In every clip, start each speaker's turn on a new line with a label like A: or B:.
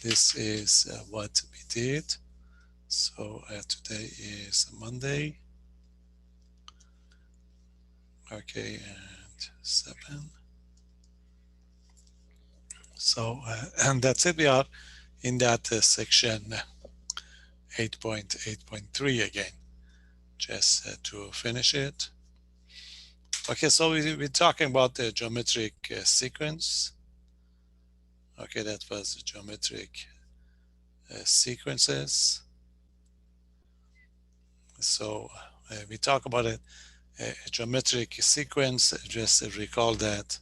A: this is what we did. So today is Monday. Okay, and 7. So and that's it. We are in that section 8.8.3 again, just to finish it. Okay, so we're talking about the geometric sequence. Okay, that was geometric sequences. So we talk about a geometric sequence. Just recall that.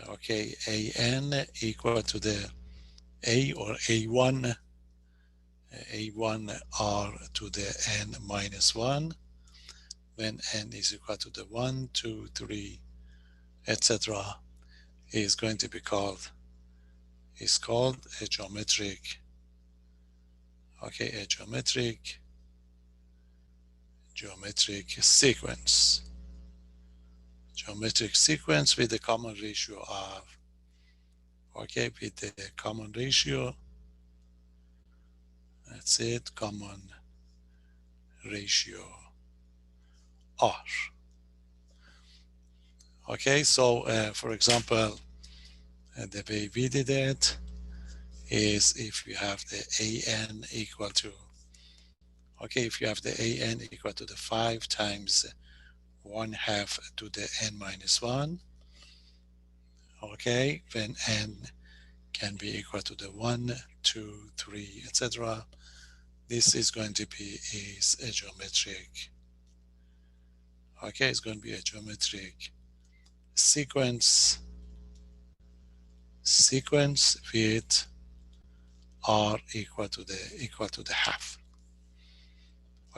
A: Okay, an equal to the a or a1 r to the n minus 1, when n is equal to the 1, 2, 3, etc., is going to be called a geometric, okay, a geometric sequence. Geometric sequence with the common ratio of, okay, with the common ratio, that's it, common ratio r. Okay, so for example, the way we did it is if you have the an equal to, okay, if you have the an equal to the 5 times 1/2 to the n minus 1, okay, when n can be equal to the 1, 2, 3, etc., this is going to be a geometric, okay, it's going to be a geometric sequence with r equal to the half.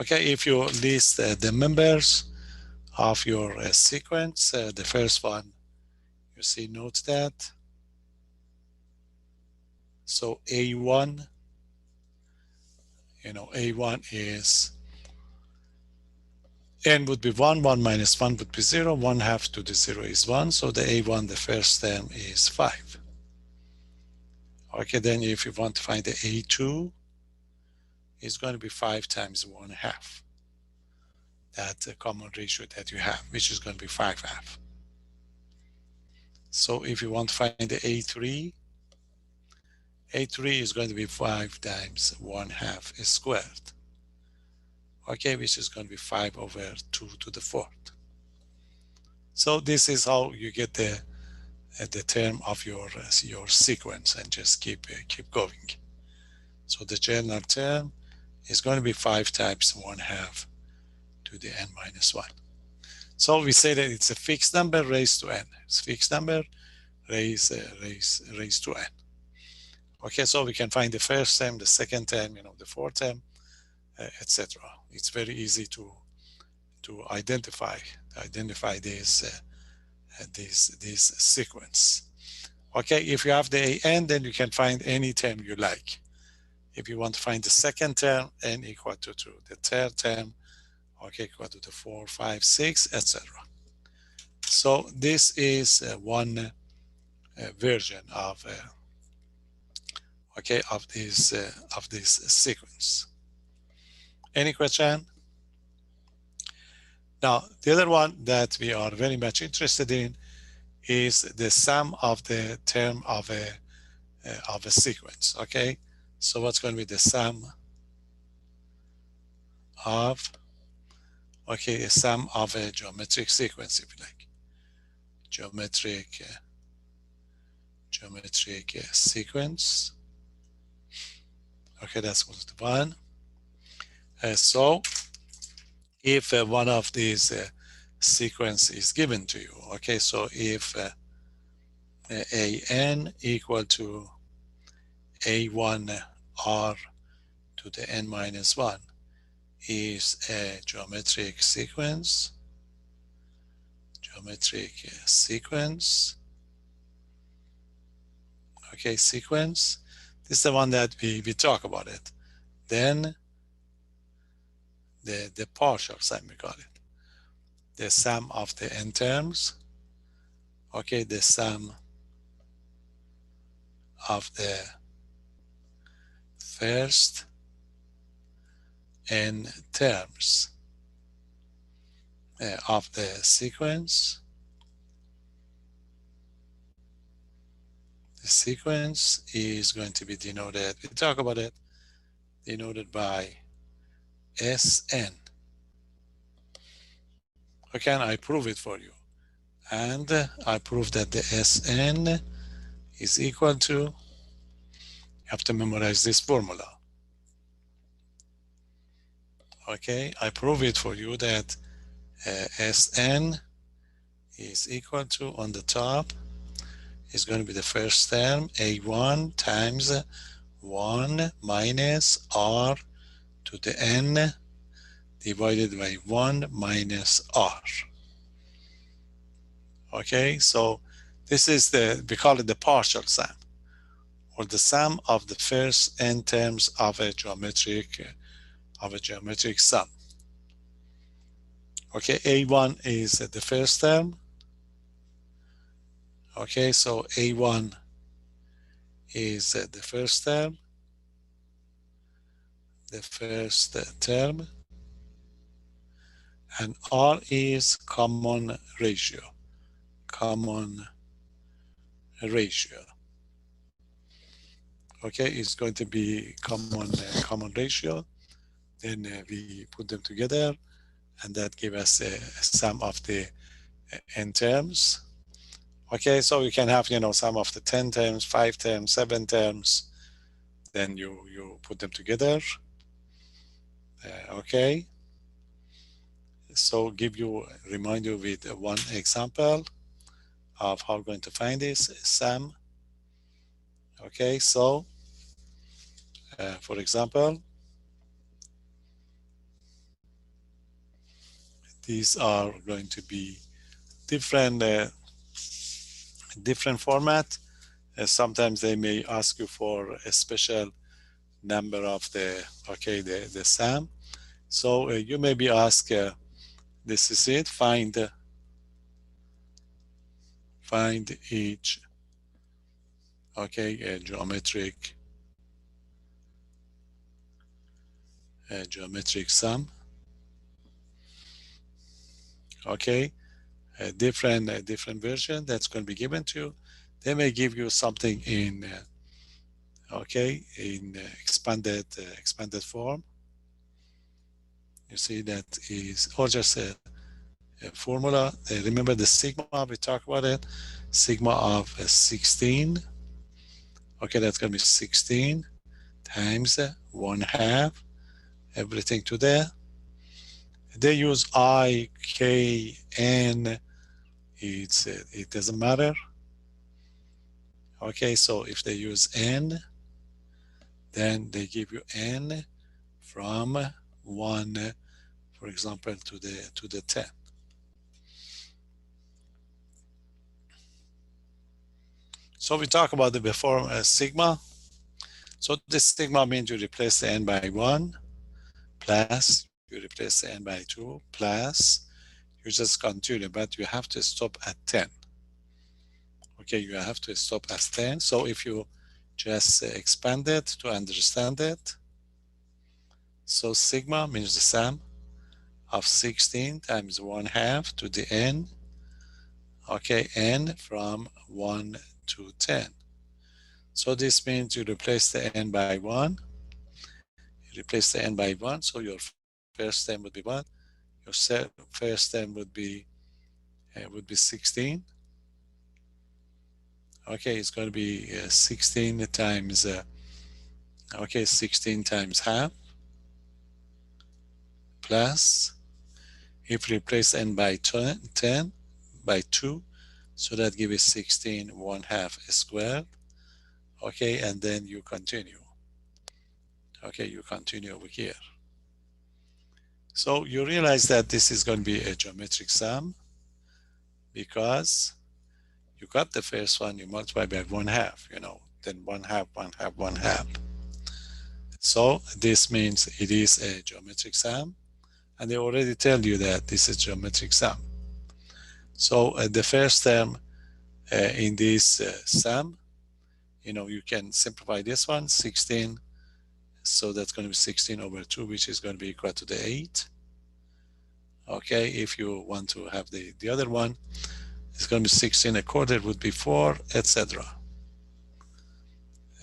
A: Okay, if you list the members of your sequence, the first one, you see, note that. So a1, a1 is, n would be 1, 1 minus 1 would be 0, 1/2 to the 0 is 1, so the a1, the first term, is 5. Okay, then if you want to find the a2, it's going to be 5 times 1/2. That's a common ratio that you have, which is going to be 5/2. So if you want to find the a3 is going to be 5 times 1/2 squared. Okay, which is going to be 5 over 2 to the 4th. So this is how you get the term of your sequence, and just keep going. So the general term is going to be 5 times 1/2 to the n minus 1. So we say that it's a fixed number raised to n. It's a fixed number raised to n. Okay, so we can find the first term, the second term, the fourth term, etc. It's very easy to identify this sequence. Okay, if you have the an, then you can find any term you like. If you want to find the second term, n equal to 2. The third term, okay, equal to the 4, 5, 6, etc. So this is one version of okay, of this sequence. Any question? Now, the other one that we are very much interested in is the sum of the term of a sequence. Okay, so what's going to be the sum of, okay, a sum of a geometric sequence, if you like. Geometric sequence. Okay, that's one. So if one of these sequence is given to you, okay, so if an equal to a1 r to the n minus 1 is a geometric sequence, okay, sequence. This is the one that we talk about it. Then the partial sum, we call it. The sum of the n terms, okay, the sum of the first n terms of the sequence. The sequence is going to be denoted, we talk about it, denoted by Sn. Okay, and I prove it for you. And I prove that the Sn is equal to, you have to memorize this formula. Okay, I prove it for you that Sn is equal to, on the top, is going to be the first term, A1 times 1 minus R to the N divided by 1 minus R. Okay, so this is we call it the partial sum, or the sum of the first n terms of a geometric sum. Okay, A1 is the first term. Okay, so A1 is the first term, and R is common ratio. Okay, it's going to be common ratio. Then we put them together, and that gives us a sum of the n terms. Okay, so you can have, sum of the 10 terms, 5 terms, 7 terms. Then you put them together. Okay. So remind you with one example of how we're going to find this sum. Okay, so for example, these are going to be different format. Sometimes they may ask you for a special number of the sum. So you may be asked, this is it, find each geometric sum. Okay, a different version that's going to be given to you. They may give you something in expanded form. You see, that is, or just a formula. Remember the sigma, we talked about it, sigma of 16. Okay, that's going to be 16 times 1/2, everything to there. They use I, K, N, it doesn't matter. Okay, so if they use N, then they give you N from 1, for example, to the 10. So we talk about the before sigma. So this sigma means you replace the N by 1, plus you replace the N by 2, plus you just continue, but you have to stop at 10. Okay, you have to stop at 10. So if you just expand it to understand it, so sigma means the sum of 16 times 1/2 to the N, okay, N from 1 to 10. So this means you replace the N by 1, you replace the N by 1, so your first term would be 1, your first term would be 16. Okay, it's going to be 16 times 16 times half, plus, if you replace N by 10 by 2, so that gives us 16 1/2 squared. Okay, and then you continue. Okay, you continue over here. So you realize that this is going to be a geometric sum because you got the first one, you multiply by 1/2, then 1/2, 1/2, 1/2. So this means it is a geometric sum, and they already tell you that this is geometric sum. So the first term in this sum. You can simplify this one, 16. So that's going to be 16 over 2, which is going to be equal to the 8. Okay, if you want to have the other one, it's going to be 16 a quarter would be 4, etc.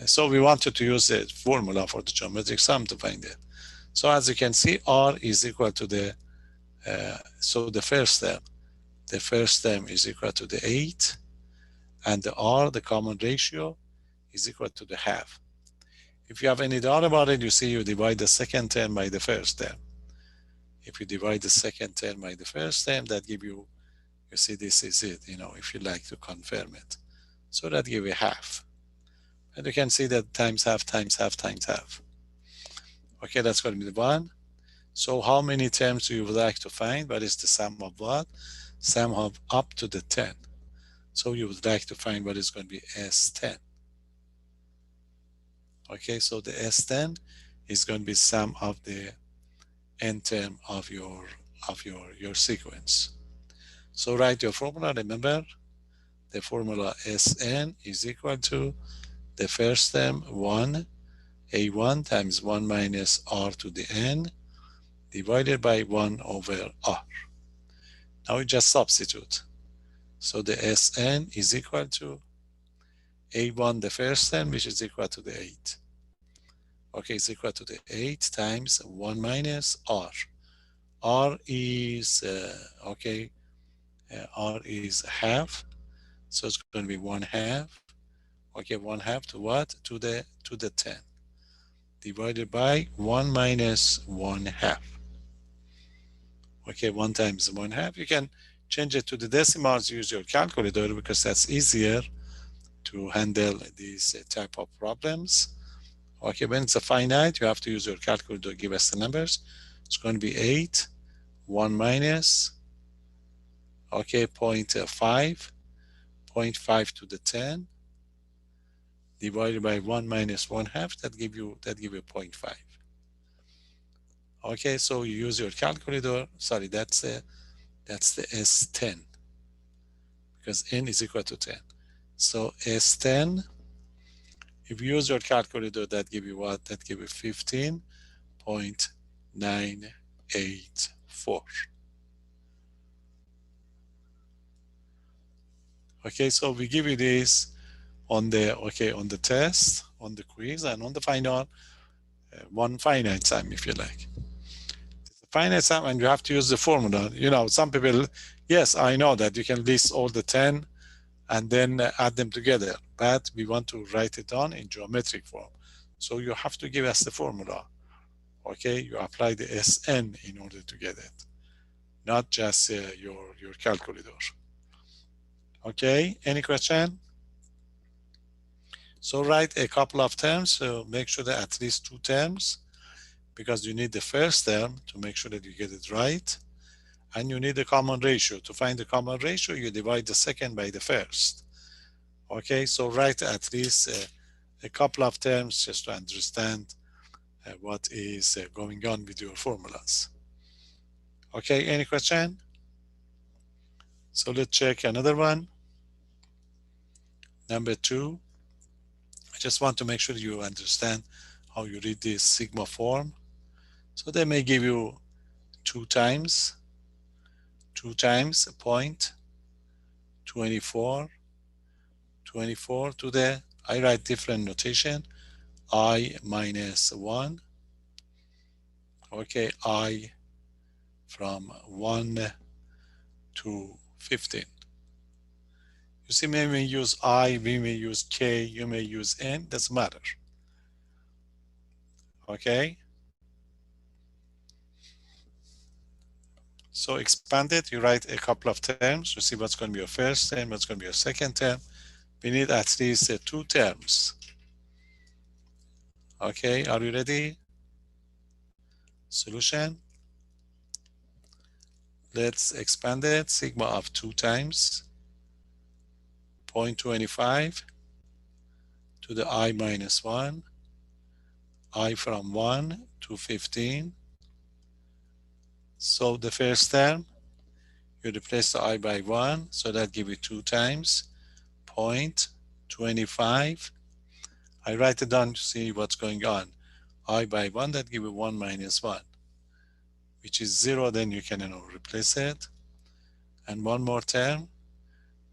A: So we wanted to use the formula for the geometric sum to find it. So as you can see, R is equal to so the first term is equal to the 8, and the R, the common ratio, is equal to the half. If you have any doubt about it, you see you divide the second term by the first term. If you divide the second term by the first term, that give you see this is it, if you like to confirm it. So that give you half. And you can see that times half times half times half. Okay, that's going to be the 1. So how many terms do you would like to find? What is the sum of what? Sum of up to the 10. So you would like to find what is going to be S10. Okay, so the S10 is going to be sum of the n term of your sequence. So write your formula. Remember, the formula Sn is equal to the first term 1, A1 times 1 minus R to the n divided by 1 over R. Now we just substitute. So the Sn is equal to A1, the first term, which is equal to the 8. Okay, it's equal to the 8 times 1 minus R. R is, R is half. So it's going to be 1/2. Okay, 1/2 to what? To the 10. Divided by 1 minus 1/2. Okay, 1 times 1/2. You can change it to the decimals, use your calculator, because that's easier to handle these type of problems. Okay, when it's a finite, you have to use your calculator to give us the numbers. It's going to be 8, 1 minus, 0.5, 0.5 to the 10, divided by 1 minus 1/2, that give you 0.5. Okay, so you use your calculator. Sorry, that's the S10, because n is equal to 10. So S10, if you use your calculator, that give you what? That give you 15.984. Okay, so we give you this on the test, on the quiz, and on the final, one finite sum, if you like. The finite sum, and you have to use the formula. Some people, yes, I know that you can list all the 10 and then add them together, but we want to write it down in geometric form. So you have to give us the formula. Okay, you apply the Sn in order to get it, not just your calculator. Okay, any question? So write a couple of terms, so make sure that at least 2 terms, because you need the first term to make sure that you get it right, and you need the common ratio. To find the common ratio, you divide the second by the first. Okay, so write at least a couple of terms just to understand what is going on with your formulas. Okay, any question? So let's check another one. Number 2. I just want to make sure you understand how you read this sigma form. So they may give you 2 times 0.24 to the, I write different notation, I minus 1. Okay, I from 1 to 15. You see, we may use I, we may use K, you may use N, doesn't matter. Okay? So expand it, you write a couple of terms, you see what's going to be your first term, what's going to be your second term. We need at least 2 terms. Okay, are you ready? Solution. Let's expand it, sigma of 2 times 0.25 to the I minus 1, I from 1 to 15. So the first term, you replace the I by 1, so that gives you 2 times 0.25. I write it down to see what's going on. I by 1, that give you 1 minus 1, which is 0. Then you can replace it. And one more term,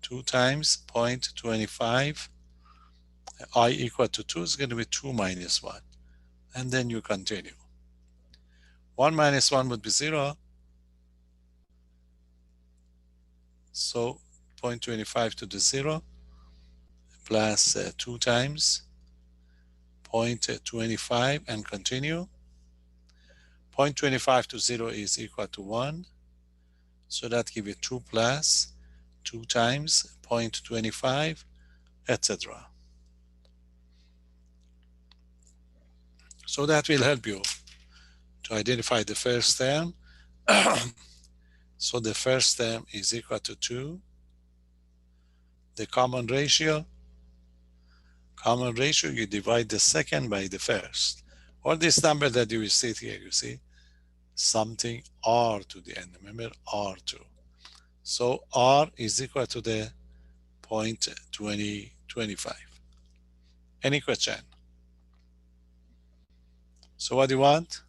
A: 2 times 0.25. I equal to 2 is going to be 2 minus 1. And then you continue. 1 minus 1 would be 0. So 0.25 to the 0 plus 2 times 0.25 and continue. 0.25 to 0 is equal to 1. So that gives you 2 plus 2 times 0.25, etc. So that will help you to identify the first term. So the first term is equal to 2. The common ratio, you divide the second by the first. Or this number that you will see here, you see, something R to the end. Remember, R2. So R is equal to the 0.2025. Any question? So what do you want?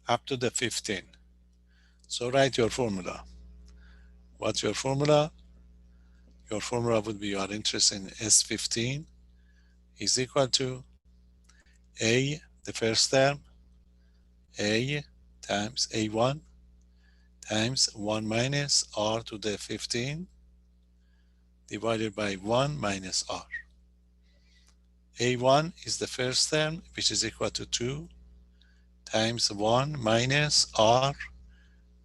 A: Up to the 15. So write your formula. What's your formula? Your formula would be, you are interested in S15 is equal to A, the first term, A times A1 times 1 minus R to the 15 divided by 1 minus R. A1 is the first term, which is equal to 2 times 1 minus R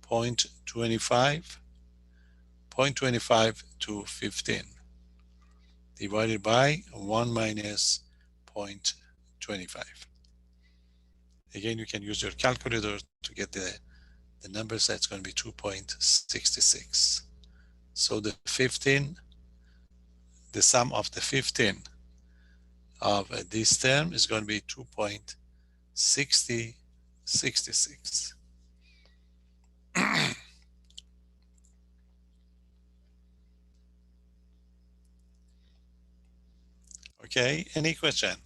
A: 0.25 to 15 divided by 1 minus 0.25. Again, you can use your calculator to get the numbers. That's going to be 2.66. So the 15, the sum of the 15 of this term is going to be 2.66. Okay, any question?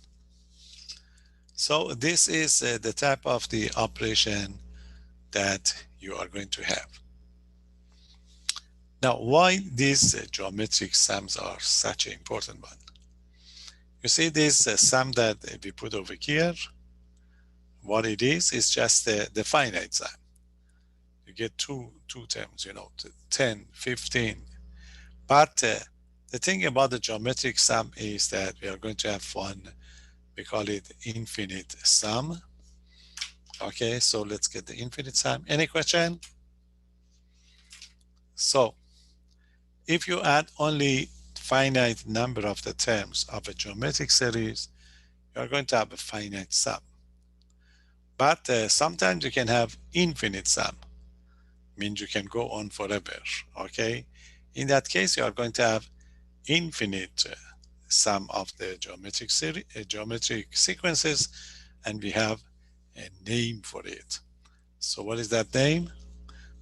A: So this is the type of the operation that you are going to have. Now, why these geometric sums are such an important one? You see this sum that we put over here, what it is just the finite sum. You get two terms, 10, 15. But the thing about the geometric sum is that we are going to have one, we call it infinite sum. Okay, so let's get the infinite sum. Any question? So if you add only finite number of the terms of a geometric series, you are going to have a finite sum. But sometimes you can have infinite sum, means you can go on forever. Okay, in that case, you are going to have infinite sum of the geometric sequences, and we have a name for it. So what is that name?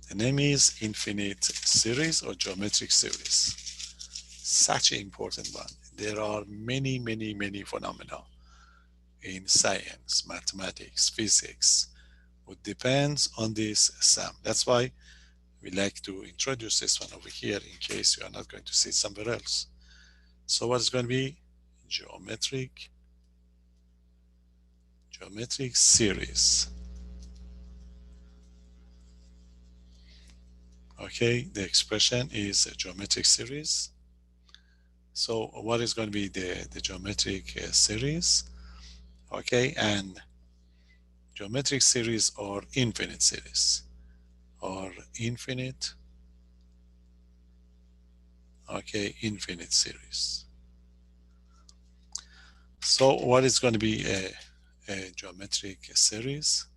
A: The name is infinite series or geometric series. Such an important one. There are many phenomena in science, mathematics, physics, which depends on this sum. That's why we like to introduce this one over here in case you are not going to see it somewhere else. So what is going to be? Geometric series. Okay, the expression is a geometric series. So what is going to be the geometric series? Okay, and geometric series or infinite series or infinite, okay, infinite series. So what is going to be a geometric series?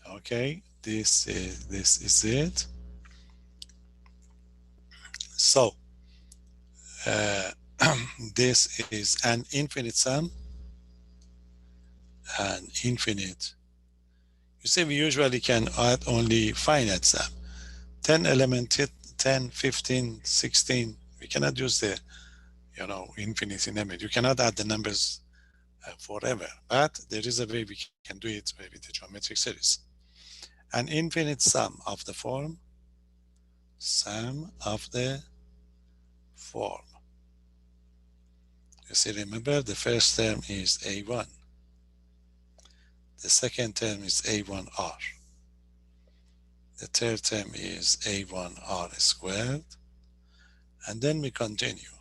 A: Okay, this is it. So this is an infinite sum. An infinite. You see, we usually can add only finite sum. 10 element, 10, 15, 16, We cannot use the, infinity number. You cannot add the numbers forever, but there is a way we can do it with the geometric series. An infinite sum of the form, sum of the form. You see, remember the first term is a1. The second term is a1r. The third term is a1r squared. And then we continue.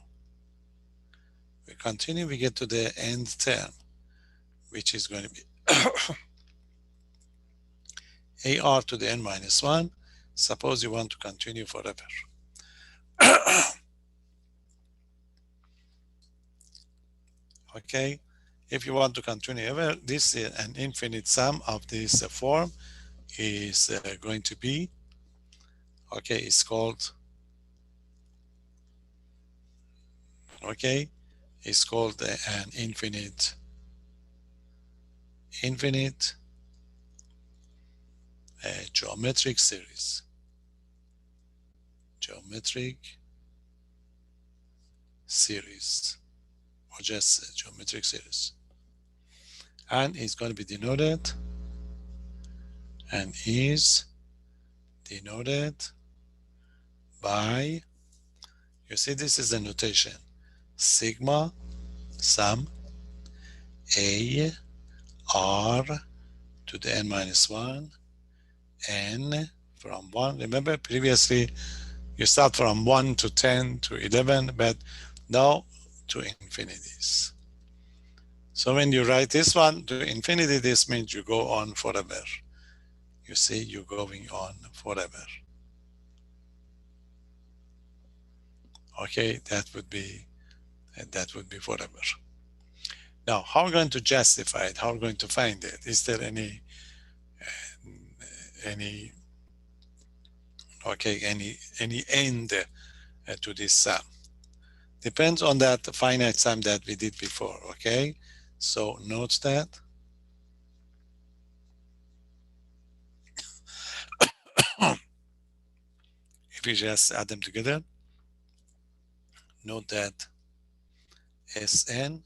A: We get to the end term, which is going to be ar to the n minus 1. Suppose you want to continue forever. Okay, if you want to continue ever, this is an infinite sum of this form is going to be, okay, it's called, okay, it's called an infinite geometric series. Geometric series, or just geometric series. And it's going to be denoted, and is denoted by, you see, this is the notation, sigma sum a r to the n minus 1 n from 1. Remember previously you start from 1 to 10 to 11, but now to infinities. So when you write this one to infinity, this means you go on forever. You see, you're going on forever. Okay, that would be forever. Now, how are we going to justify it? How are we going to find it? Is there any end to this sum? Depends on that finite sum that we did before. Okay, so note that if we just add them together, note that Sn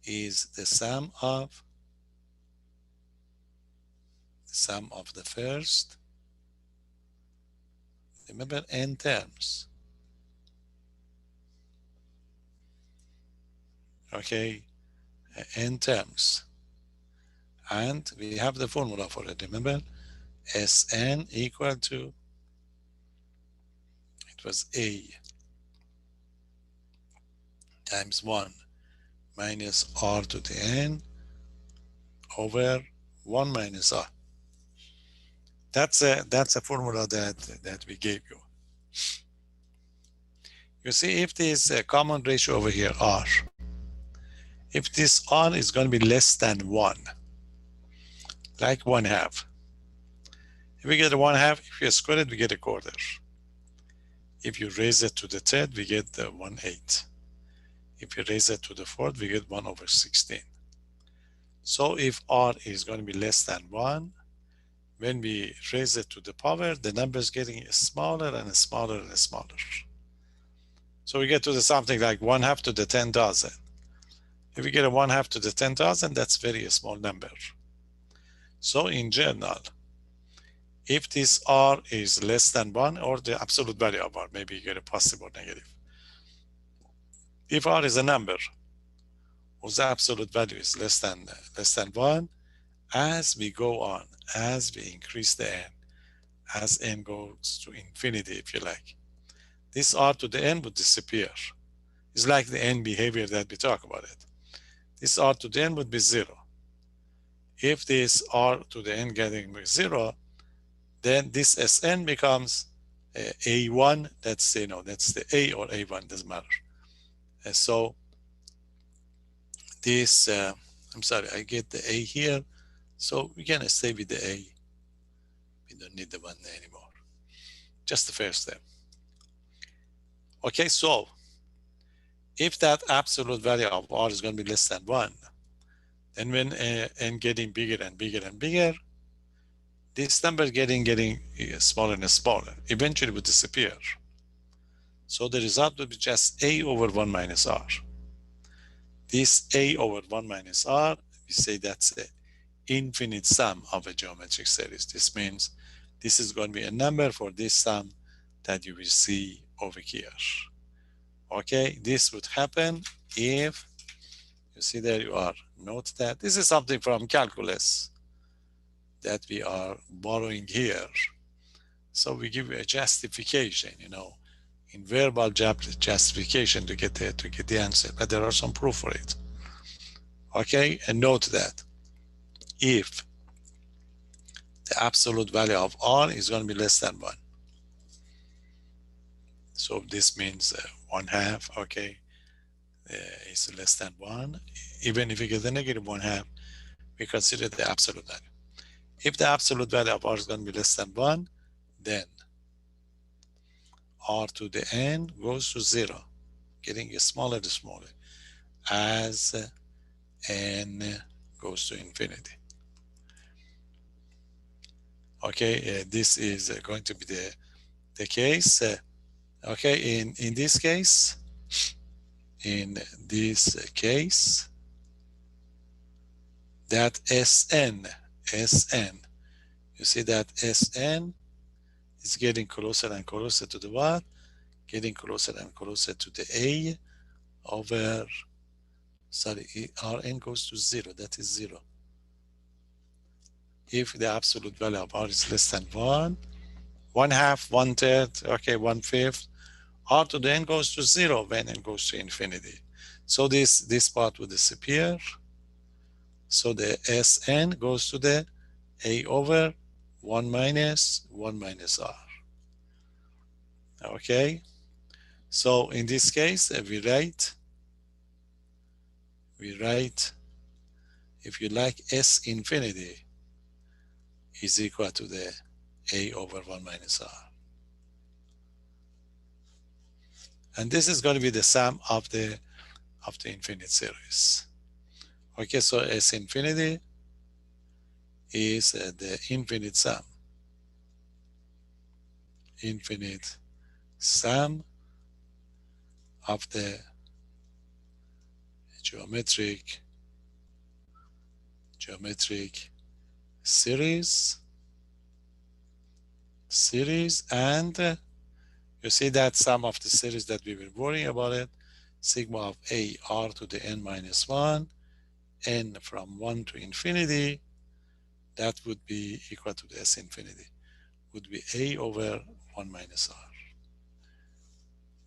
A: is the sum of the first, remember, n terms. Okay, n terms. And we have the formula for it, remember? Sn equal to, it was a times 1 minus r to the n over 1 minus r. That's a formula that we gave you. You see, if this common ratio over here, r, if this r is going to be less than 1, like 1/2. If we get a 1/2, if you square it, we get a quarter. If you raise it to the third, we get the 1/8. If you raise it to the fourth, we get 1 over 16. So if r is going to be less than 1, when we raise it to the power, the number is getting smaller and smaller and smaller. So we get to the something like 1/2 to the 10,000. If we get a 1/2 to the 10,000, that's very small number. So in general, if this r is less than 1, or the absolute value of r, maybe you get a positive or negative. If r is a number whose absolute value is less than 1, as we go on, as we increase the n, as n goes to infinity, if you like, this r to the n would disappear. It's like the n behavior that we talk about it. This r to the n would be 0. If this r to the n getting 0, then this Sn becomes a1. That's, that's the a or a1, doesn't matter. And so this, I'm sorry, I get the a here. So we can stay with the a. We don't need the 1 anymore. Just the first step. Okay, so if that absolute value of r is going to be less than 1, then when n getting bigger and bigger and bigger, this number getting smaller and smaller, eventually would disappear. So So the result would be just a over 1 minus r. This a over 1 minus r, we say that's an infinite sum of a geometric series. This means this is going to be a number for this sum that you will see over here. Okay, this would happen if, you see there you are, note that this is something from calculus that we are borrowing here. So we give you a justification, in verbal justification to get the answer, but there are some proof for it. Okay, and note that if the absolute value of r is going to be less than 1, so this means 1/2, okay, is less than 1. Even if we get the negative 1/2, we consider the absolute value. If the absolute value of r is going to be less than 1, then r to the n goes to 0, getting smaller and smaller as n goes to infinity. Okay, this is going to be the case. Okay, in this case, that Sn, you see that Sn is getting closer and closer to the what? Getting closer and closer to the a over, sorry, Rn goes to 0, that is 0. If the absolute value of r is less than 1, 1/2, 1/3, okay, 1/5, r to the n goes to 0 when n goes to infinity. So this part will disappear. So the Sn goes to the a over 1 minus r. Okay, so in this case we write, if you like, S infinity is equal to the a over 1 minus r. And this is going to be the sum of the infinite series. Okay, so S infinity is the infinite sum of the geometric series, and you see that sum of the series that we were worrying about it, sigma of a r to the n minus 1, n from 1 to infinity, that would be equal to the S infinity, would be a over 1 minus r.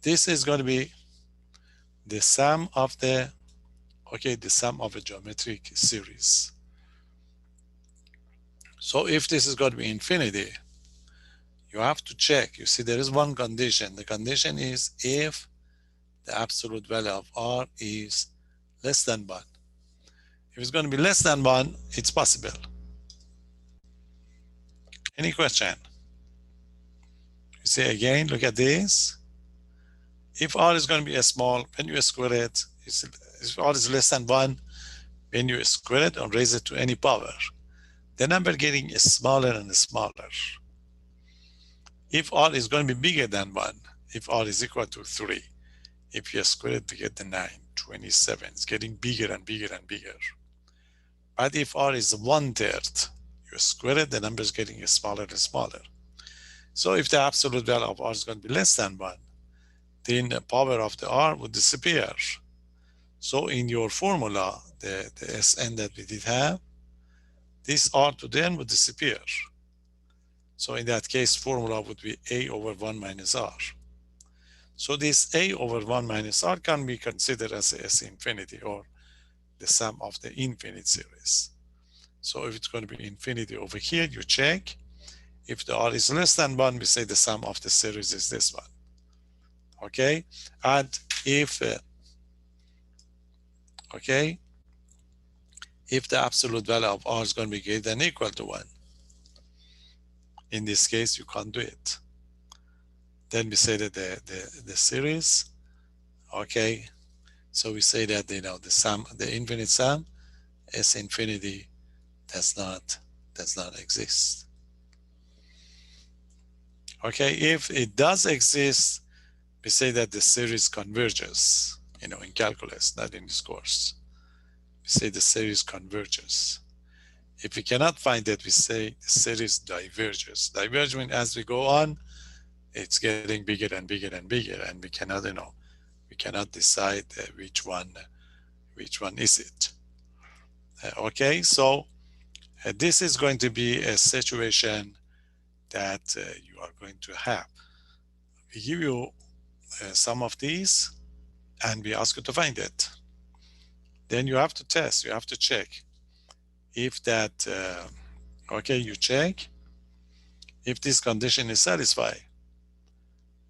A: This is going to be the sum of the sum of a geometric series. So if this is going to be infinity, you have to check. You see, there is one condition. The condition is if the absolute value of r is less than 1. If it's going to be less than 1, it's possible. Any question? You see, again, look at this. If r is going to be a small, when you square it, if r is less than 1, when you square it and raise it to any power, the number getting smaller and smaller. If r is going to be bigger than 1, if r is equal to 3, if you square it to get the 9, 27, it's getting bigger and bigger and bigger. But if r is 1/3, you square it, the number is getting smaller and smaller. So if the absolute value of r is going to be less than 1, then the power of the r would disappear. So in your formula, the Sn that we did have, this r to the n would disappear. So in that case, formula would be a over 1 minus r. So this a over 1 minus r can be considered as a S infinity, or the sum of the infinite series. So if it's going to be infinity over here, you check. If the r is less than 1, we say the sum of the series is this one. Okay, and if if the absolute value of r is going to be greater than or equal to 1, in this case you can't do it. Then we say that the series, okay, so we say that the sum, the infinite sum, S infinity, does not exist. Okay, if it does exist, We say that the series converges, in calculus, not in this course. We say the series converges. If we cannot find it, we say the series diverges. Divergement, as we go on, it's getting bigger and bigger and bigger, and we cannot decide which one is it. Okay, so this is going to be a situation that you are going to have. We give you some of these, and we ask you to find it. Then you have to test, you have to check if that, okay, you check if this condition is satisfied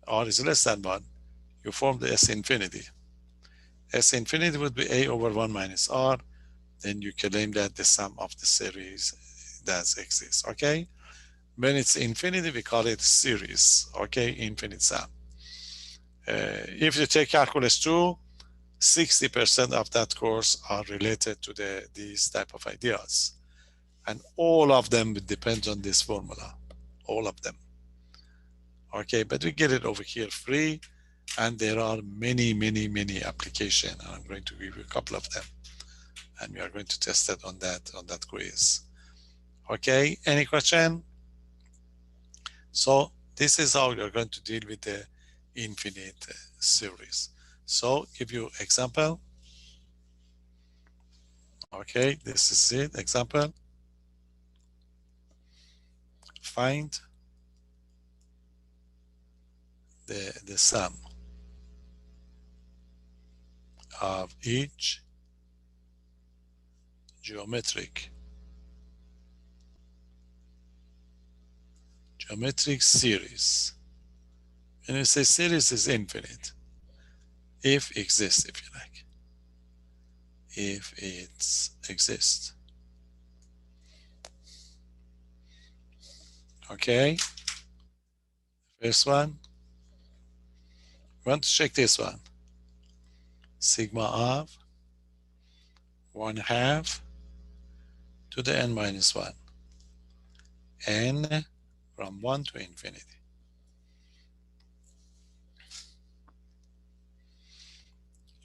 A: or is less than 1, you form the S infinity. S infinity would be A over 1 minus R. Then you claim that the sum of the series does exist, okay? When it's infinity, we call it series, okay? Infinite sum. If you take calculus 2, 60% of that course are related to these type of ideas. And all of them depend on this formula, all of them. Okay, but we get it over here free, and there are many, many, many applications. I'm going to give you a couple of them, and we are going to test it on that quiz. Okay, any question? So this is how you're going to deal with the infinite series. So give you example. Okay, this is it, example. Find the sum of each geometric series. And you say series is infinite, if exists, if you like, if it exists. Okay, first one, we want to check this one. Sigma of 1/2 to the n minus 1, n from 1 to infinity.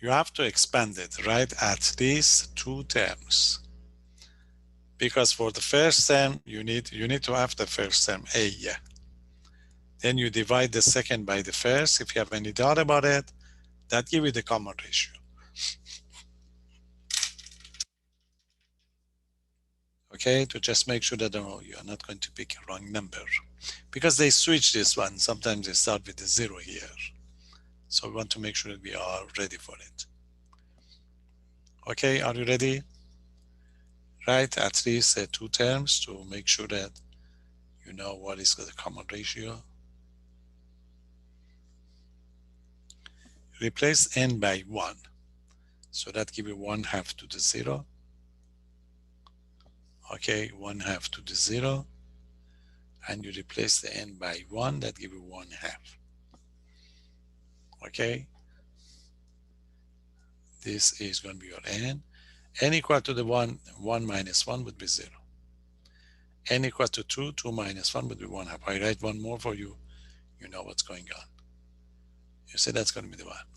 A: You have to expand it, right, at least 2 terms. Because for the first term, you need to have the first term, a. Then you divide the second by the first. If you have any doubt about it, that gives you the common ratio. Okay, to just make sure that you are not going to pick a wrong number. Because they switch this one. Sometimes they start with the 0 here. So we want to make sure that we are ready for it. Okay, are you ready? Write at least 2 terms to make sure that you know what is the common ratio. Replace n by 1. So that gives you 1/2 to the 0. Okay, 1/2 to the 0. And you replace the n by 1, that gives you 1/2. Okay, this is going to be your n. N equal to the 1, 1 minus 1 would be 0. N equal to 2, 2 minus 1 would be 1/2. I write one more for you, you know what's going on. You say that's going to be the 1.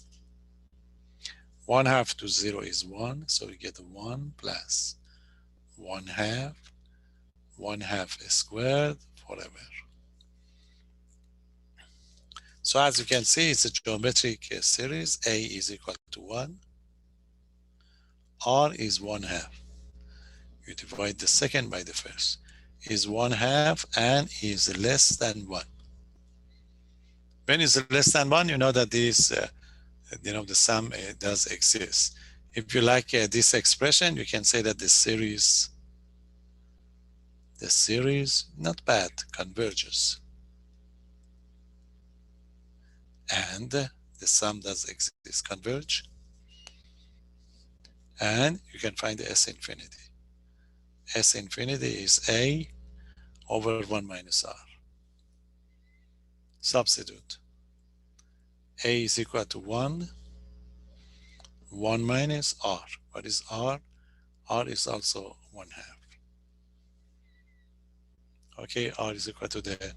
A: 1/2 to 0 is 1, so we get 1 plus 1/2, 1/2 squared forever. So as you can see, it's a geometric series. A is equal to 1. R is 1/2. You divide the second by the first. Is 1/2 and is less than 1. When is less than 1, you know that this, the sum does exist. If you like this expression, you can say that the series, not bad, converges. And the sum does exist, converge. And you can find the S infinity. S infinity is A over 1 minus R. Substitute. A is equal to 1 minus R. What is R? R is also 1/2. Okay, R is equal to the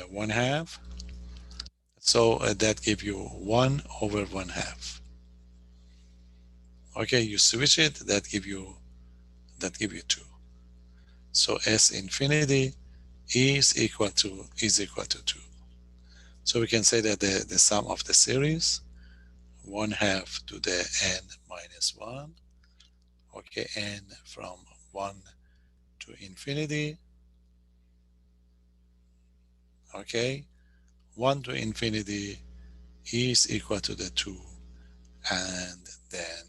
A: 1/2. So that give you 1 over 1 half. Okay, you switch it, that give you 2. So S infinity is equal to 2. So we can say that the sum of the series 1 half to the n minus 1, okay, n from 1 to infinity, okay, 1 to infinity is equal to the 2, and then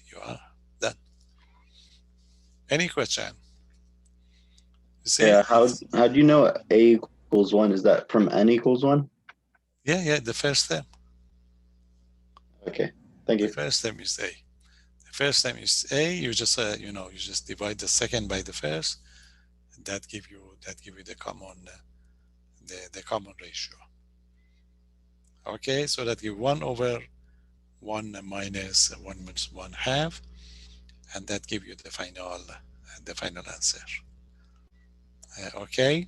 A: you are done. Any question? You see,
B: Yeah, how do you know a equals one? Is that from n equals one?
A: yeah, the first term.
B: Okay, thank
A: The
B: you.
A: first term is a. The first term is a. You just you just divide the second by the first. That give you the common the common ratio. Okay, so that give 1 over 1 minus 1 half, and that give you the final answer. Okay,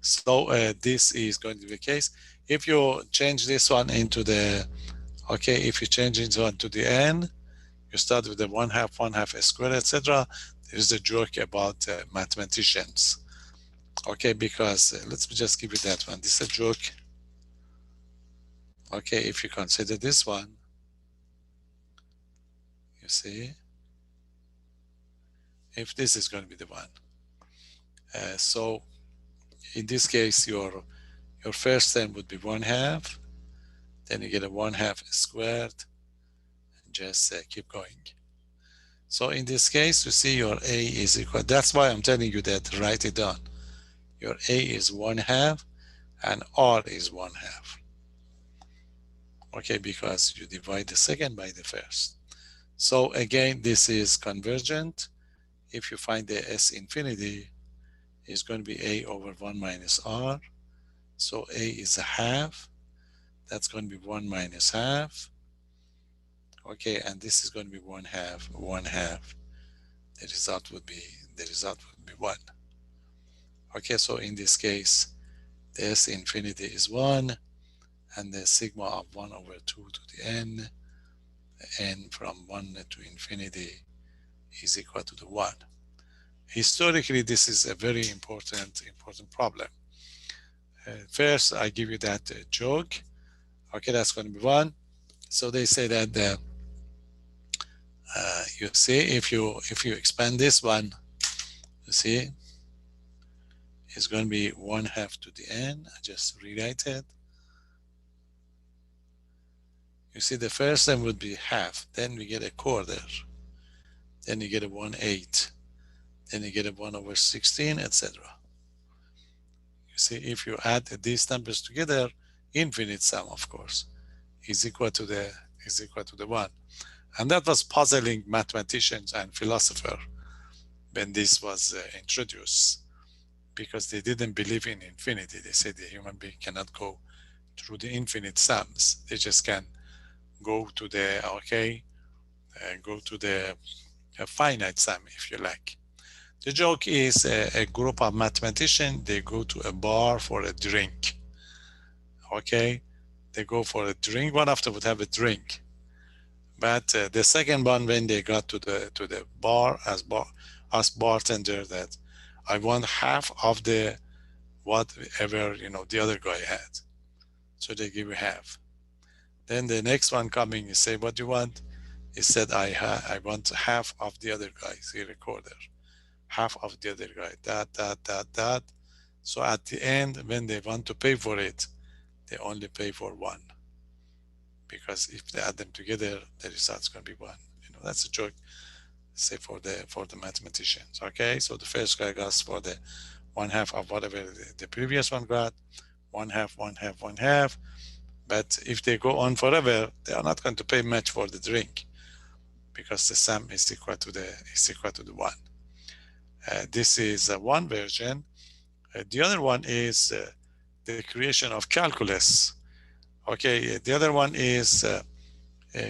A: so this is going to be the case. If you change this one into the if you change this one to the n, you start with the 1 half squared, etc. There is a joke about mathematicians. Okay, because let's just give you that one. This is a joke. Okay, if you consider this one, you see, if this is going to be the one. So in this case, your first term would be 1 half, then you get a 1 half squared, and just keep going. So in this case, you see your a is equal. That's why I'm telling you that write it down. Your a is 1 half, and r is 1 half. Okay, because you divide the second by the first. So again, this is convergent. If you find the s infinity, it's going to be a over 1 minus r. So a is a half. That's going to be 1 minus half. Okay, and this is going to be 1 half, 1 half. The result would be 1. Okay, so in this case, the s infinity is 1, and the sigma of 1 over 2 to the n from 1 to infinity is equal to the 1. Historically, this is a very important problem. First, I give you that joke. Okay, that's going to be 1. So they say that you see, if you expand this one, you see, it's going to be 1 half to the n. I just rewrite it. You see, the first term would be half. Then we get a quarter. Then you get a 1/8. Then you get a 1 over 16, etc. You see, if you add these numbers together, infinite sum, of course, is equal to the 1. And that was puzzling mathematicians and philosophers when this was introduced, because they didn't believe in infinity. They said the human being cannot go through the infinite sums. They just can go to the finite sum, if you like. The joke is a group of mathematicians, they go to a bar for a drink. Okay, they go for a drink. One of them would have a drink, but the second one, when they got to the bar, asked bartender that I want half of the whatever the other guy had. So they give you half. Then the next one coming, you say, what do you want? He said, I want half of the other guy's recorder, half of the other guy, that. So at the end, when they want to pay for it, they only pay for one, because if they add them together, the result's going to be one. That's a joke, say, for the mathematicians. Okay, so the first guy goes for the 1 half of whatever the previous one got, 1 half, 1 half, 1 half. But if they go on forever, they are not going to pay much for the drink, because the sum is equal to the 1. This is one version. The other one is the creation of calculus. Okay, the other one is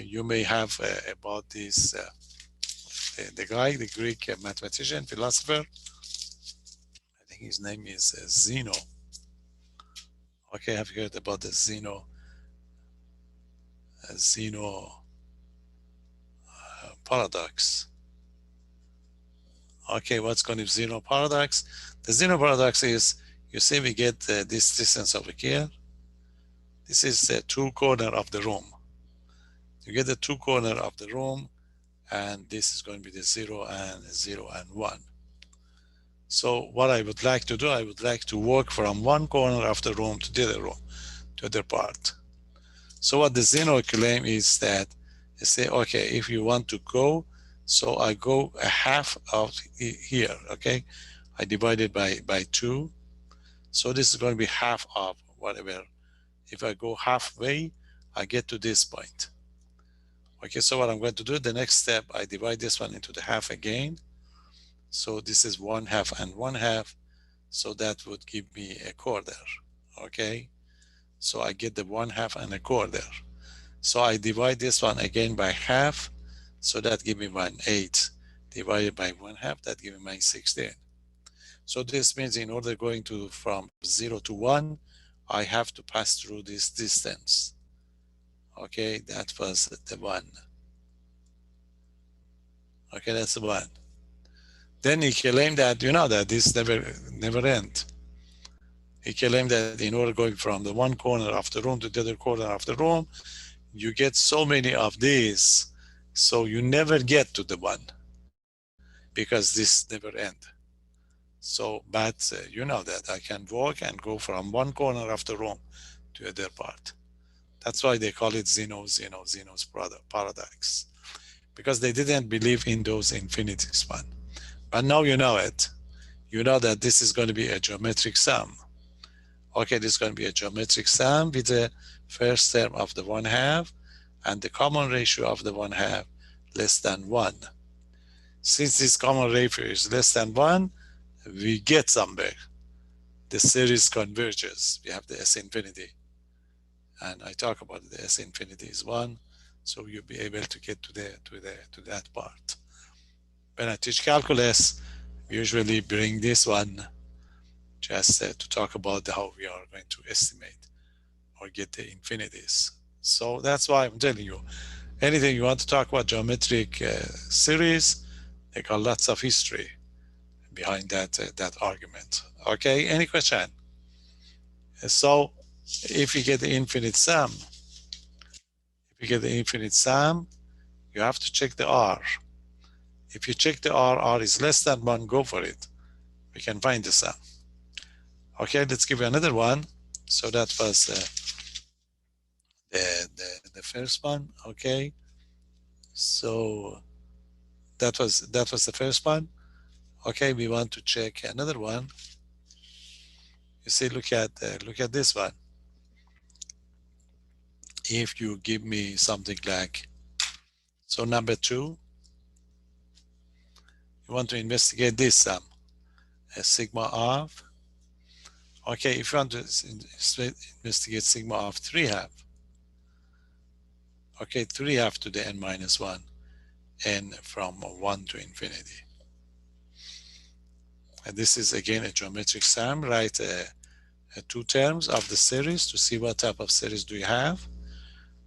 A: you may have about this the guy, the Greek mathematician, philosopher. I think his name is Zeno. Okay, have you heard about the Zeno paradox? Okay, what's going to be Zeno paradox? The Zeno paradox is, you see, we get this distance over here. This is the two corner of the room. You get the two corner of the room, and this is going to be the 0 and 1. So what I would like to do, I would like to walk from one corner of the room to the other room, to the other part. So what the Zeno claim is that they say, okay, if you want to go, so I go a half of here, okay? I divide it by 2. So this is going to be half of whatever. If I go halfway, I get to this point. Okay, so what I'm going to do, the next step, I divide this one into the half again. So this is 1/2 and 1/2. So that would give me a quarter. Okay, so I get the 1/2 and a quarter. So I divide this one again by half. So that gives me 1/8 divided by 1/2. That gives me my 16. So this means in order going to from 0 to 1, I have to pass through this distance. Okay, that was the 1. Okay, that's the 1. Then he claimed that, you know, that this never end. He claimed that in order going from the one corner of the room to the other corner of the room, you get so many of these, so you never get to the 1 because this never end. So, but you know that I can walk and go from one corner of the room to the other part. That's why they call it Zeno's paradox, because they didn't believe in those infinity span. But now you know it. You know that this is going to be a geometric sum. Okay, this is going to be a geometric sum with the first term of the 1/2 and the common ratio of the 1/2 less than 1. Since this common ratio is less than 1, we get somewhere. The series converges. We have the S infinity. And I talk about it, the S infinity is 1. So you'll be able to get to that part. When I teach calculus, we usually bring this one just to talk about how we are going to estimate or get the infinities. So that's why I'm telling you, anything you want to talk about geometric series, they got lots of history behind that argument. Okay, any question? So if you get the infinite sum, you have to check the R. If you check the R is less than 1, go for it. We can find the sum. Okay, let's give you another one. So that was the first one. Okay, so that was the first one. Okay, we want to check another one. You see, look at this one. If you give me something like, so number 2, you want to investigate this sum, a sigma of, okay, if you want to investigate sigma of 3/2, okay, 3/2 to the n minus 1, n from 1 to infinity. And this is again a geometric sum, right? 2 terms of the series to see what type of series do you have.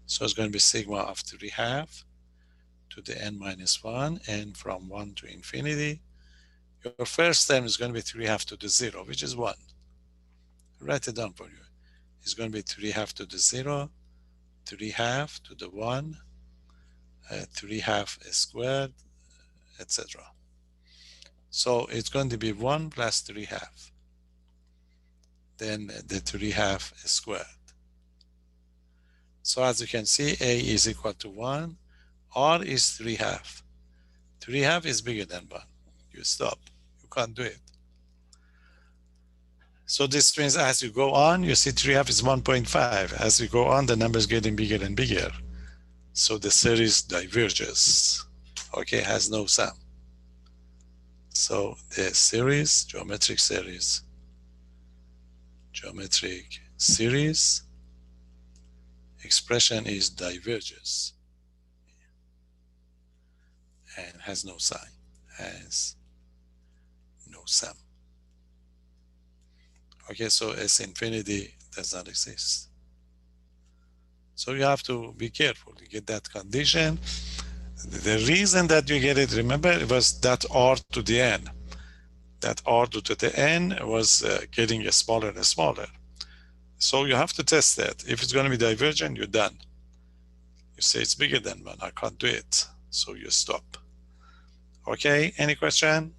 A: So it's going to be sigma of 3/2 to the n minus 1, n from 1 to infinity. Your first term is going to be 3/2 to the 0, which is 1. Write it down for you. It's going to be 3/2 to the 0, 3/2 to the 1, 3/2 squared, etc. So it's going to be 1 plus 3/2. Then the 3/2 squared. So as you can see, A is equal to 1, R is 3/2. 3/2 is bigger than 1. You stop. You can't do it. So this means as you go on, you see 3/2 is 1.5. As you go on, the number is getting bigger and bigger. So the series diverges. Okay, has no sum. So the series, geometric series expression is diverges and has no sign, has no sum. Okay, so S infinity does not exist. So you have to be careful. You get that condition. The reason that you get it, remember, it was that r to the n. That r to the n was getting smaller and smaller. So you have to test that. If it's going to be divergent, you're done. You say it's bigger than 1. I can't do it. So you stop. Okay, any question?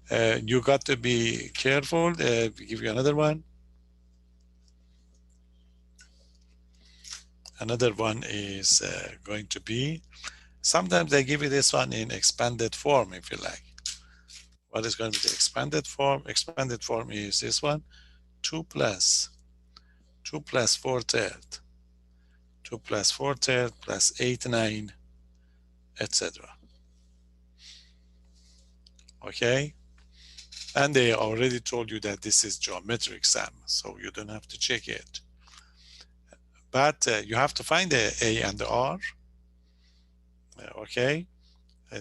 A: You got to be careful. Give you another one. Another one is going to be, sometimes they give you this one in expanded form if you like. What is going to be the expanded form? Expanded form is this one, 2 plus 4 third, 2 plus 4 third plus 8, 9, etc. Okay? And they already told you that this is geometric sum, so you don't have to check it. But you have to find the A and the R. Okay?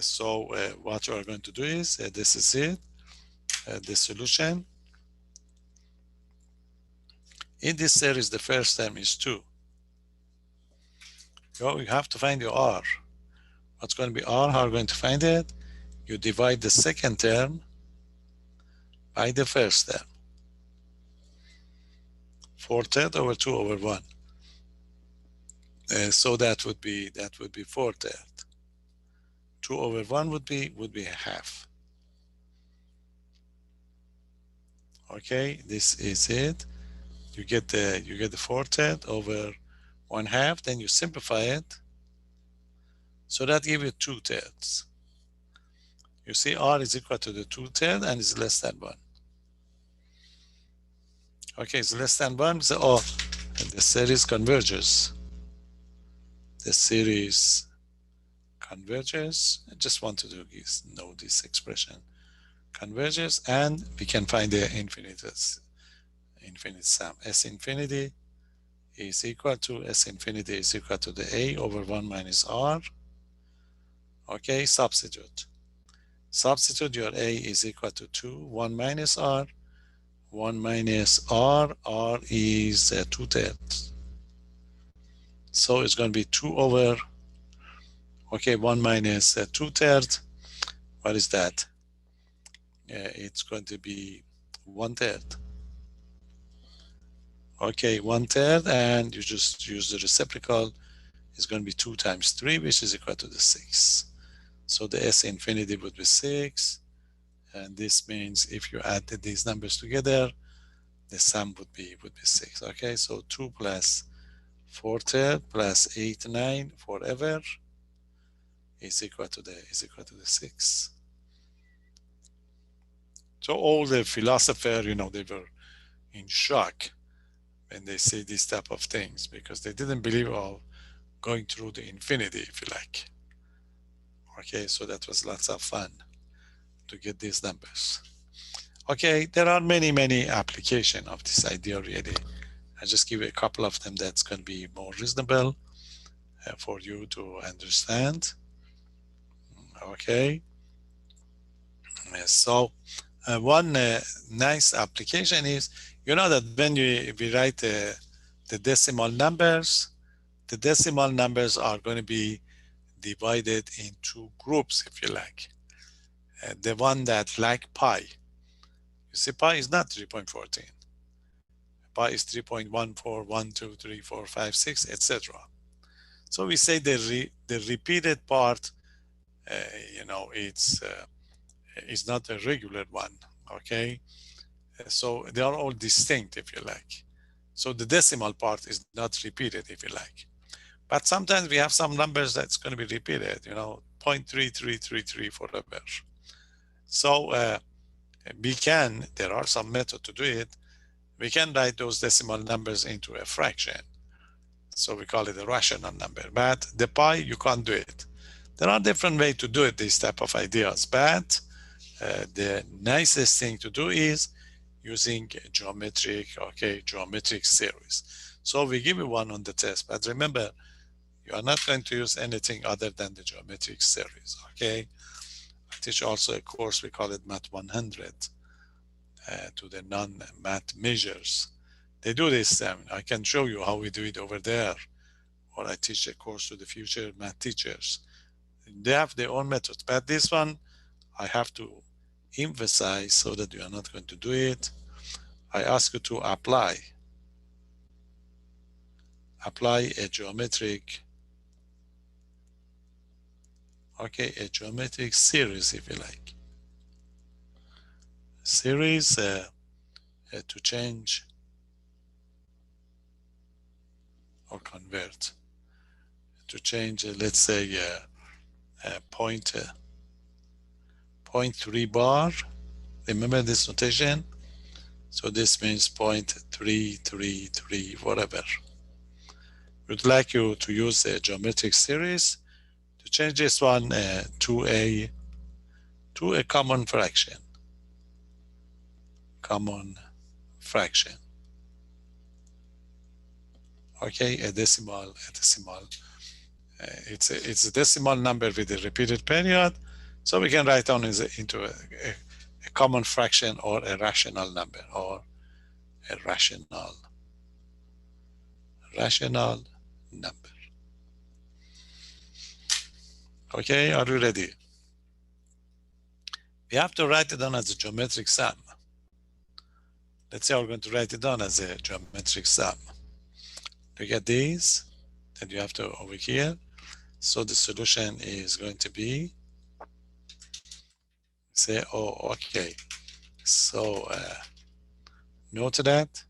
A: So what you are going to do is, this is it, the solution. In this series, the first term is 2. You have to find your R. What's going to be R? How are you going to find it? You divide the second term by the first term. 4 third over 2 over 1. So that would be 4 third. 2 over 1 would be half. Okay, this is it. You get the 4 third over 1 half, then you simplify it. So that gives you 2 thirds. You see R is equal to the 2 third and is less than 1. Okay, it's less than 1, so the series converges. The series converges. I just want to know this expression. Converges, and we can find the infinite sum. S infinity is equal to the A over 1 minus R. Okay, substitute. Substitute your A is equal to 2, 1 minus R. 1 minus R, R is 2 thirds. So it's going to be 2 over, okay, 1 minus 2 thirds. What is that? It's going to be 1 third. Okay, 1 third, and you just use the reciprocal. It's going to be 2 times 3, which is equal to the 6. So the S infinity would be 6. And this means if you add these numbers together, the sum would be 6. Okay, so 2 plus 4 third plus 8, 9 forever is equal to the 6. So all the philosophers, they were in shock when they say these type of things, because they didn't believe of going through the infinity, if you like. Okay, so that was lots of fun to get these numbers. Okay, there are many applications of this idea really. I just give you a couple of them that's going to be more reasonable for you to understand. Okay, so one nice application is, that when we write the decimal numbers, the decimal numbers are going to be divided into groups, if you like. The one that like pi, you see pi is not 3.14. Pi is 3.14, 2, 3, 4, 5, 6, etc. So we say the repeated part, it's not a regular one, okay? So they are all distinct, if you like. So the decimal part is not repeated, if you like. But sometimes we have some numbers that's going to be repeated, 0.3333 forever. So there are some method to do it. We can write those decimal numbers into a fraction. So we call it a rational number. But the pi, you can't do it. There are different ways to do it, these type of ideas. But the nicest thing to do is using geometric series. So we give you one on the test, but remember, you are not going to use anything other than the geometric series, okay? I teach also a course, we call it Math 100. to the non-math measures. They do this. I can show you how we do it over there, or I teach a course to the future math teachers. They have their own methods, but this one I have to emphasize so that you are not going to do it. I ask you to apply a geometric, a geometric series, if you like, series to change or convert, to change, let's say, point 0.3 bar. Remember this notation? So this means 0.333, whatever. We'd like you to use a geometric series to change this one to a common fraction. Okay, a decimal. It's a decimal number with a repeated period, so we can write down into a common fraction or a rational number or a rational number. Okay, are you ready? We have to write it down as a geometric sum. Let's say we're going to write it down as a geometric sum. Look at these that you have to over here. So the solution is going to be, say, oh, okay. So note that.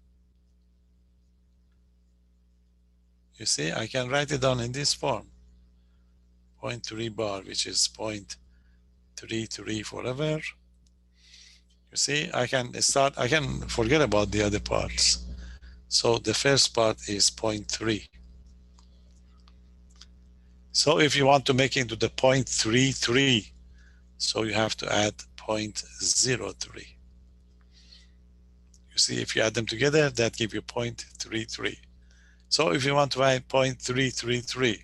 A: You see, I can write it down in this form. 0.3 bar, which is 0.33 forever. You see, I can forget about the other parts. So the first part is 0.3. So if you want to make it into the 0.33, so you have to add 0.03. You see, if you add them together, that gives you 0.33. So if you want to write 0.333,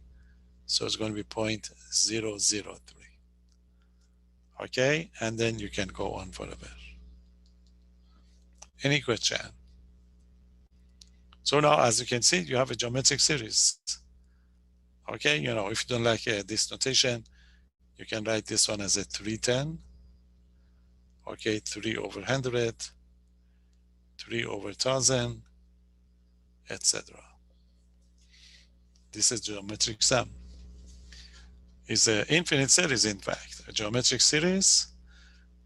A: so it's going to be 0.003. Okay, and then you can go on forever. Any question? So now, as you can see, you have a geometric series. Okay, if you don't like this notation, you can write this one as a 310. Okay, 3 over 100, 3 over 1000, etc. This is geometric sum. It's an infinite series, in fact. A geometric series.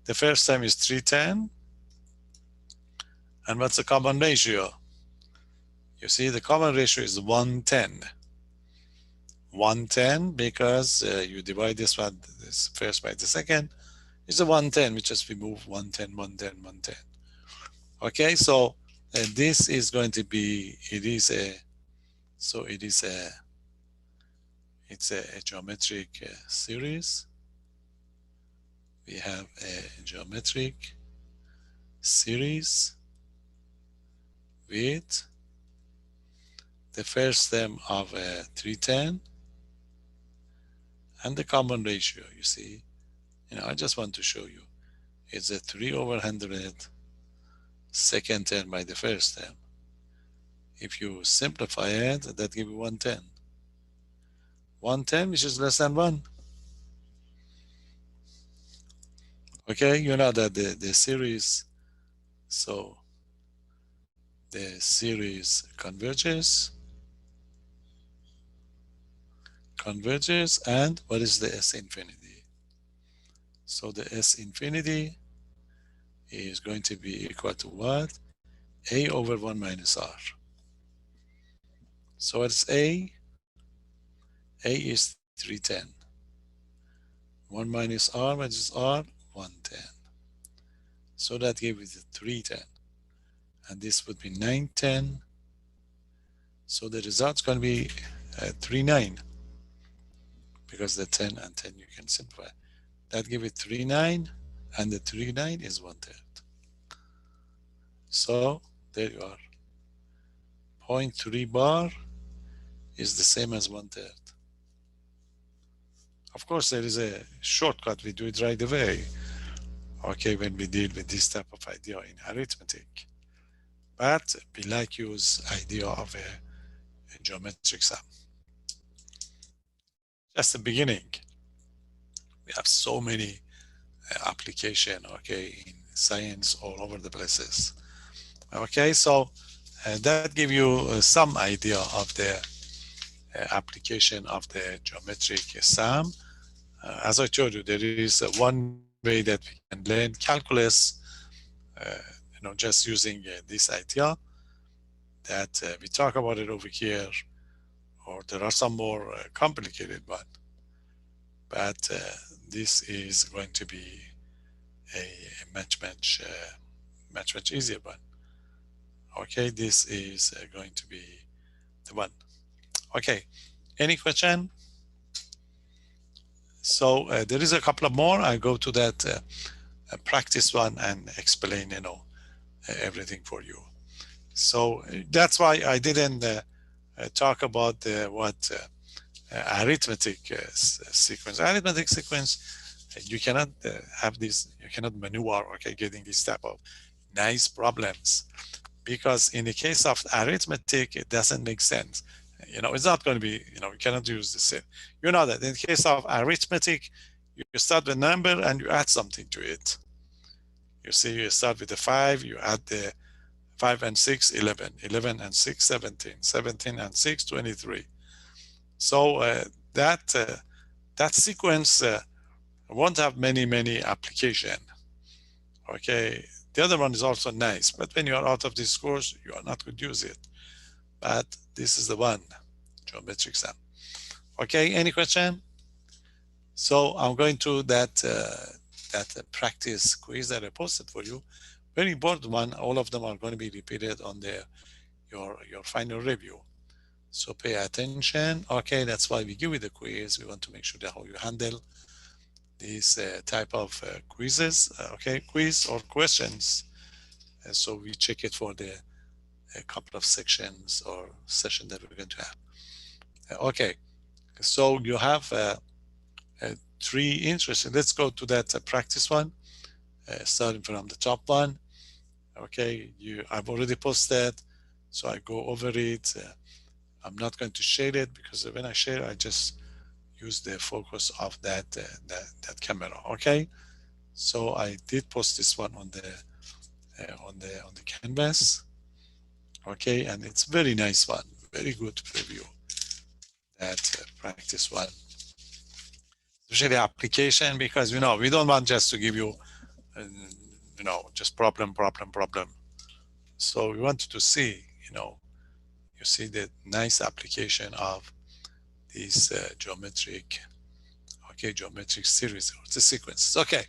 A: The first time is 310. And what's the common ratio? You see, the common ratio is 110. 110 because you divide this first by the second. It's a 110. We just remove 110, 110, 110. Okay, so this is going to be, it's a geometric series. We have a geometric series with the first term of 310 and the common ratio. You see, I just want to show you. It's a 3 over 100 second term by the first term. If you simplify it, that gives you 110. 110, which is less than 1. Okay, you know that the series, so the series converges, and what is the S infinity? So the S infinity is going to be equal to what? A over 1 minus R. So it's A. A is 310. 1 minus R minus R, 110. So that gives you 310. And this would be 910. So the result's going to be 39. Because the 10 and 10 you can simplify. That gives it 39. And the 39 is 1/3. So there you are. 0.3 bar is the same as 1/3. Of course, there is a shortcut. We do it right away. okay, when we deal with this type of idea in arithmetic. But we like use idea of a geometric sum. Just the beginning. We have so many application, okay, in science all over the places. Okay, so that give you some idea of the application of the geometric sum. As I told you, there is one way that we can learn calculus, uh, just using this idea that we talk about it over here, or there are some more complicated one, but this is going to be a much easier one. Okay, this is going to be the one. Okay, any question? So there is a couple of more. I go to that practice one and explain, everything for you. So that's why I didn't talk about what arithmetic sequence. Arithmetic sequence, you cannot have this, you cannot maneuver, okay, getting this type of nice problems, because in the case of arithmetic, it doesn't make sense. It's not going to be, you cannot use the same. You know that in the case of arithmetic, you start with a number and you add something to it. You see, you start with the 5, you add the 5 and 6, 11, 11 and 6, 17, 17 and 6, 23. So that sequence won't have many application. Okay, the other one is also nice, but when you are out of this course, you are not going to use it. But this is the one, geometric sum. Okay, any question? So I'm going to that practice quiz that I posted for you. Very important one. All of them are going to be repeated on your final review. So pay attention. Okay, that's why we give you the quiz. We want to make sure that how you handle these type of quizzes. Okay, quiz or questions. So we check it for the a couple of sections or session that we're going to have. Okay, so you have three interesting. Let's go to that practice one, starting from the top one. Okay, I've already posted, so I go over it. I'm not going to share it because when I share, I just use the focus of that camera. Okay, so I did post this one on the canvas. Okay, and it's very nice one, very good preview. That practice one, especially application, because we don't want just to give you uh, just problem. So we want to see, you see the nice application of these geometric series or the sequences. Okay,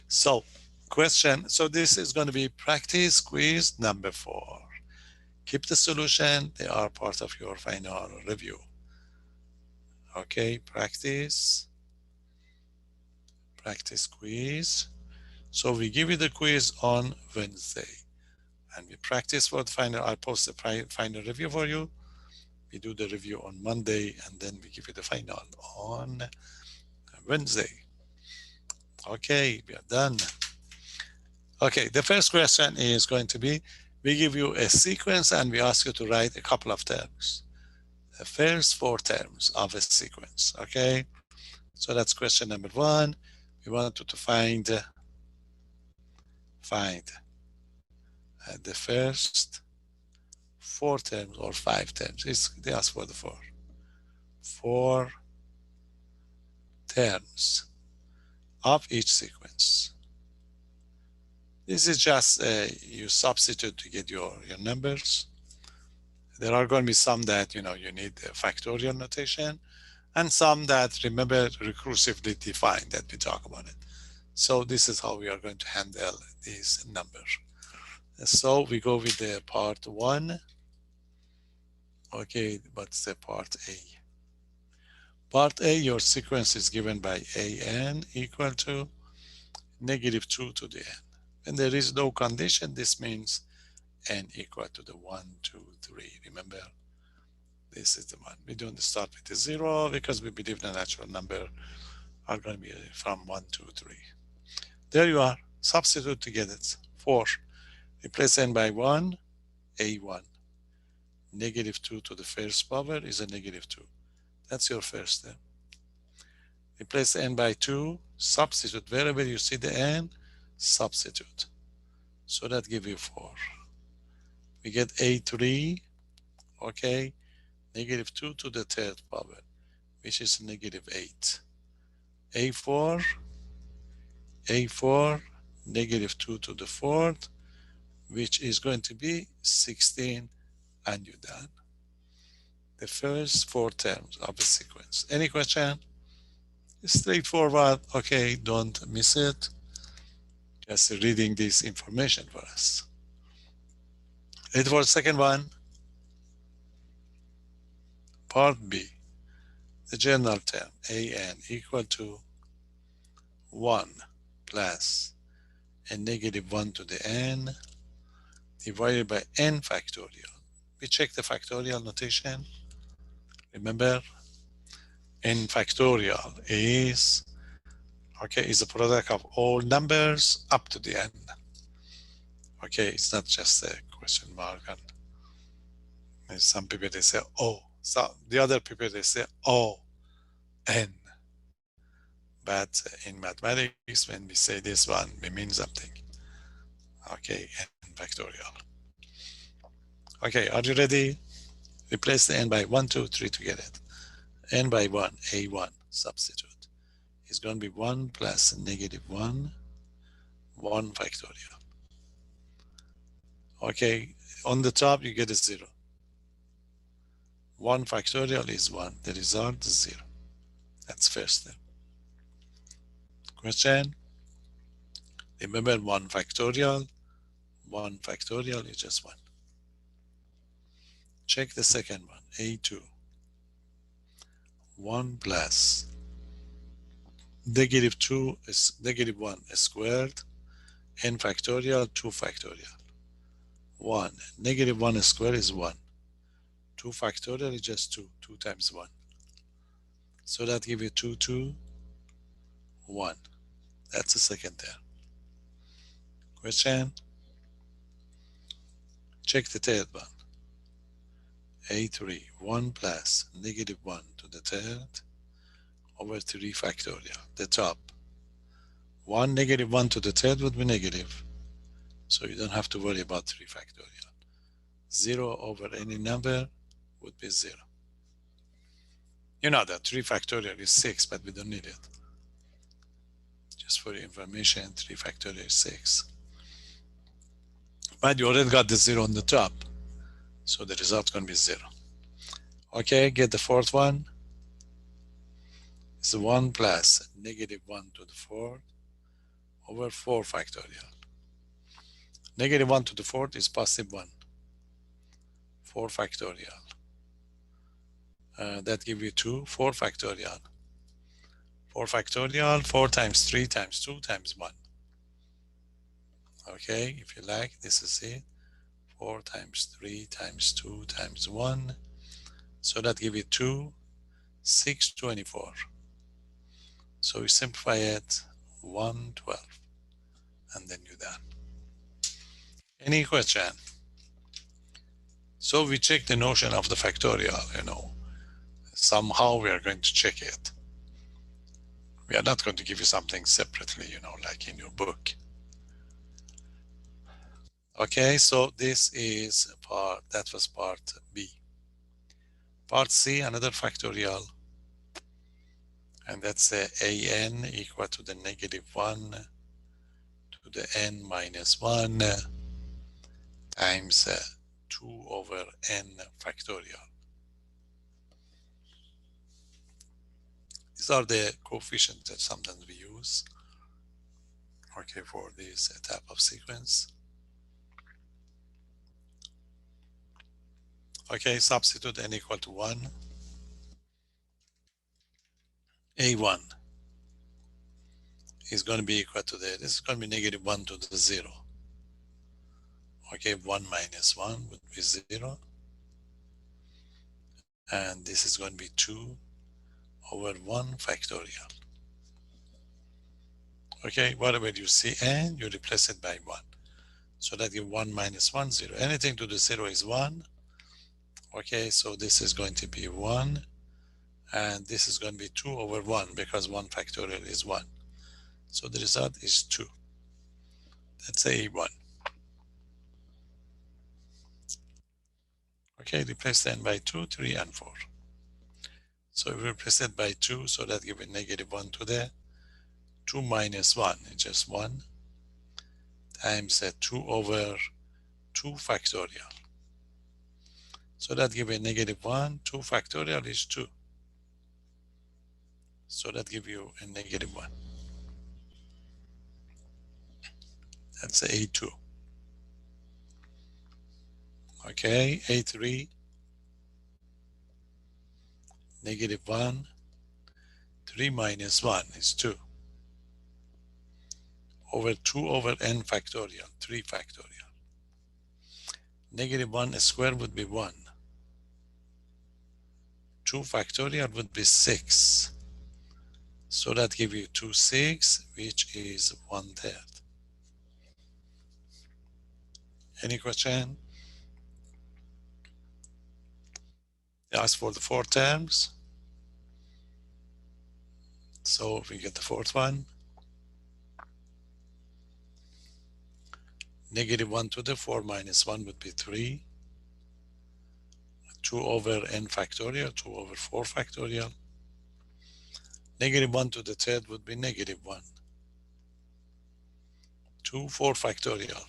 A: so question. So this is going to be practice quiz number 4. Keep the solution. They are part of your final review. Okay, practice quiz. So we give you the quiz on Wednesday, and we practice for the final. I post the final review for you. We do the review on Monday, and then we give you the final on Wednesday. Okay, we are done. Okay, the first question is going to be, we give you a sequence and we ask you to write a couple of terms. The first 4 terms of a sequence, okay? So that's question number 1. We want you to find the first 4 terms or 5 terms. They ask for the 4 terms of each sequence. This is just you substitute to get your numbers. There are going to be some that you need factorial notation, and some that remember recursively defined that we talk about it. So this is how we are going to handle these numbers. So we go with the part 1. Okay, what's the part A? Part A, your sequence is given by an equal to -2 to the n. When there is no condition, this means n equal to the 1, 2, 3. Remember, this is the one. We don't start with the 0 because we believe the natural number are going to be from 1, 2, 3. There you are. Substitute to get it. 4. Replace n by 1, a1. Negative 2 to the first power is a negative 2. That's your first step. Replace n by 2, substitute. Wherever you see the n, substitute. So that gives you 4. We get a3, okay, negative 2 to the third power, which is negative 8. a4, a4, negative 2 to the fourth, which is going to be 16, and you're done. The first 4 terms of the sequence. Any question? Straightforward. Okay, don't miss it. Just reading this information for us. Ready for the second one? Part B. The general term an equal to 1 plus a negative 1 to the n divided by n factorial. We check the factorial notation. Remember, n factorial is is the product of all numbers up to the n. Okay, it's not just a question mark. And some people they say oh, so the other people they say oh, n. But in mathematics, when we say this one, we mean something. Okay, n factorial. Okay, are you ready? Replace the n by 1, 2, 3 to get it. N by 1, a1, substitute. It's going to be 1 plus negative 1, 1 factorial. Okay, on the top you get a 0. 1 factorial is 1. The result is 0. That's first step. Question? Remember 1 factorial. 1 factorial is just 1. Check the second one, a2. 1 plus negative 2 is negative 1 squared, n factorial, 2 factorial. 1. Negative 1 squared is 1. 2 factorial is just 2. 2 times 1. So that gives you 2, 2, 1. That's the second term. Question? Check the third one. a3, 1 plus negative 1 to the third over 3 factorial. The top. 1 negative 1 to the third would be negative. So you don't have to worry about 3 factorial. 0 over any number would be 0. You know that 3 factorial is 6, but we don't need it. Just for your information, 3 factorial is 6. But you already got the 0 on the top. So the result is going to be 0. Okay, get the fourth one. It's 1 plus negative 1 to the fourth over 4 factorial. Negative 1 to the fourth is positive 1. 4 factorial. That gives you 2. 4 factorial. 4 factorial, 4 times 3 times 2 times 1. Okay, if you like, this is it. 4 times 3 times 2 times 1. So that gives you 2, 6, 24. So we simplify it, 112. And then you're done. Any question? So we check the notion of the factorial, Somehow we are going to check it. We are not going to give you something separately, like in your book. Okay, so this is that was part B. Part C, another factorial, and that's an equal to the negative 1 to the n minus 1 times 2 over n factorial. These are the coefficients that sometimes we use, okay, for this type of sequence. Okay, substitute n equal to 1. a1 is going to be equal to this is going to be negative 1 to the 0. Okay, 1 minus 1 would be 0. And this is going to be 2 over 1 factorial. Okay, whatever you see n, you replace it by 1. So that give 1 minus 1, 0. Anything to the 0 is 1. Okay, so this is going to be 1. And this is going to be 2 over 1 because 1 factorial is 1. So the result is 2. Let's say 1. Okay, replace the n by 2, 3, and 4. So we replace it by 2, so that gives a negative 1 to the 2 minus 1, it's just 1, times 2 over 2 factorial. So that gives a negative 1, 2 factorial is 2. So that gives you a negative 1. That's A2. Okay, A3, negative 1, 3 minus 1 is 2. Over 2 over n factorial, 3 factorial. Negative 1 squared would be 1. 2 factorial would be 6. So that gives you 2, 6, which is 1/3. Any question? They ask for the 4 terms. So we get the fourth one. Negative 1 to the 4 minus 1 would be 3. 2 over n factorial, 2 over 4 factorial. Negative 1 to the third would be negative 1. 2, 4 factorial.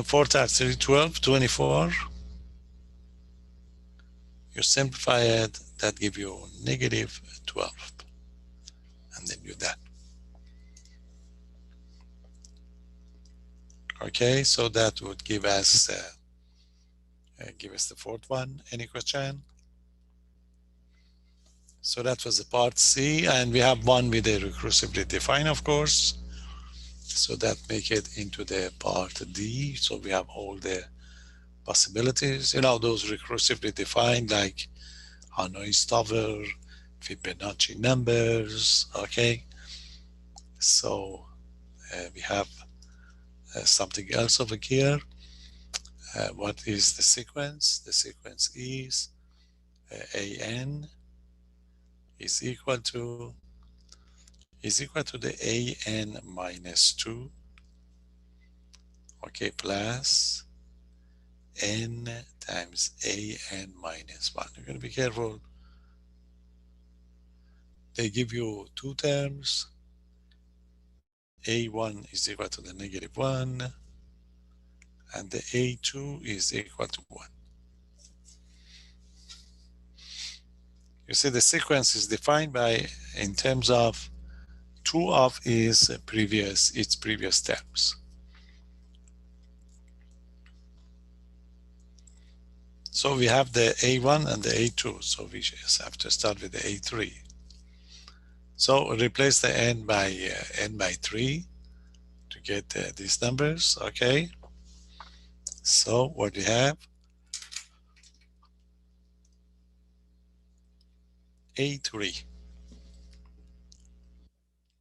A: 4 times 3, 12, 24. You simplify it, that gives you negative 12. And then you're done. Okay, so that would give us the fourth one. Any question? So that was the part C, and we have one with a recursively defined, of course. So that make it into the part D. So we have all the possibilities. You know, those recursively defined, like Hanoi-Stover, Fibonacci numbers. Okay, so we have something else over here. What is the sequence? The sequence is AN is equal to the AN minus 2, okay, plus N times AN minus 1. You're going to be careful. They give you two terms. A1 is equal to the negative 1, and the A2 is equal to 1. You see, the sequence is defined by, in terms of 2 of its previous terms. So we have the A1 and the A2, so we just have to start with the A3. So replace the n by 3 to get these numbers, okay? So what we have, A3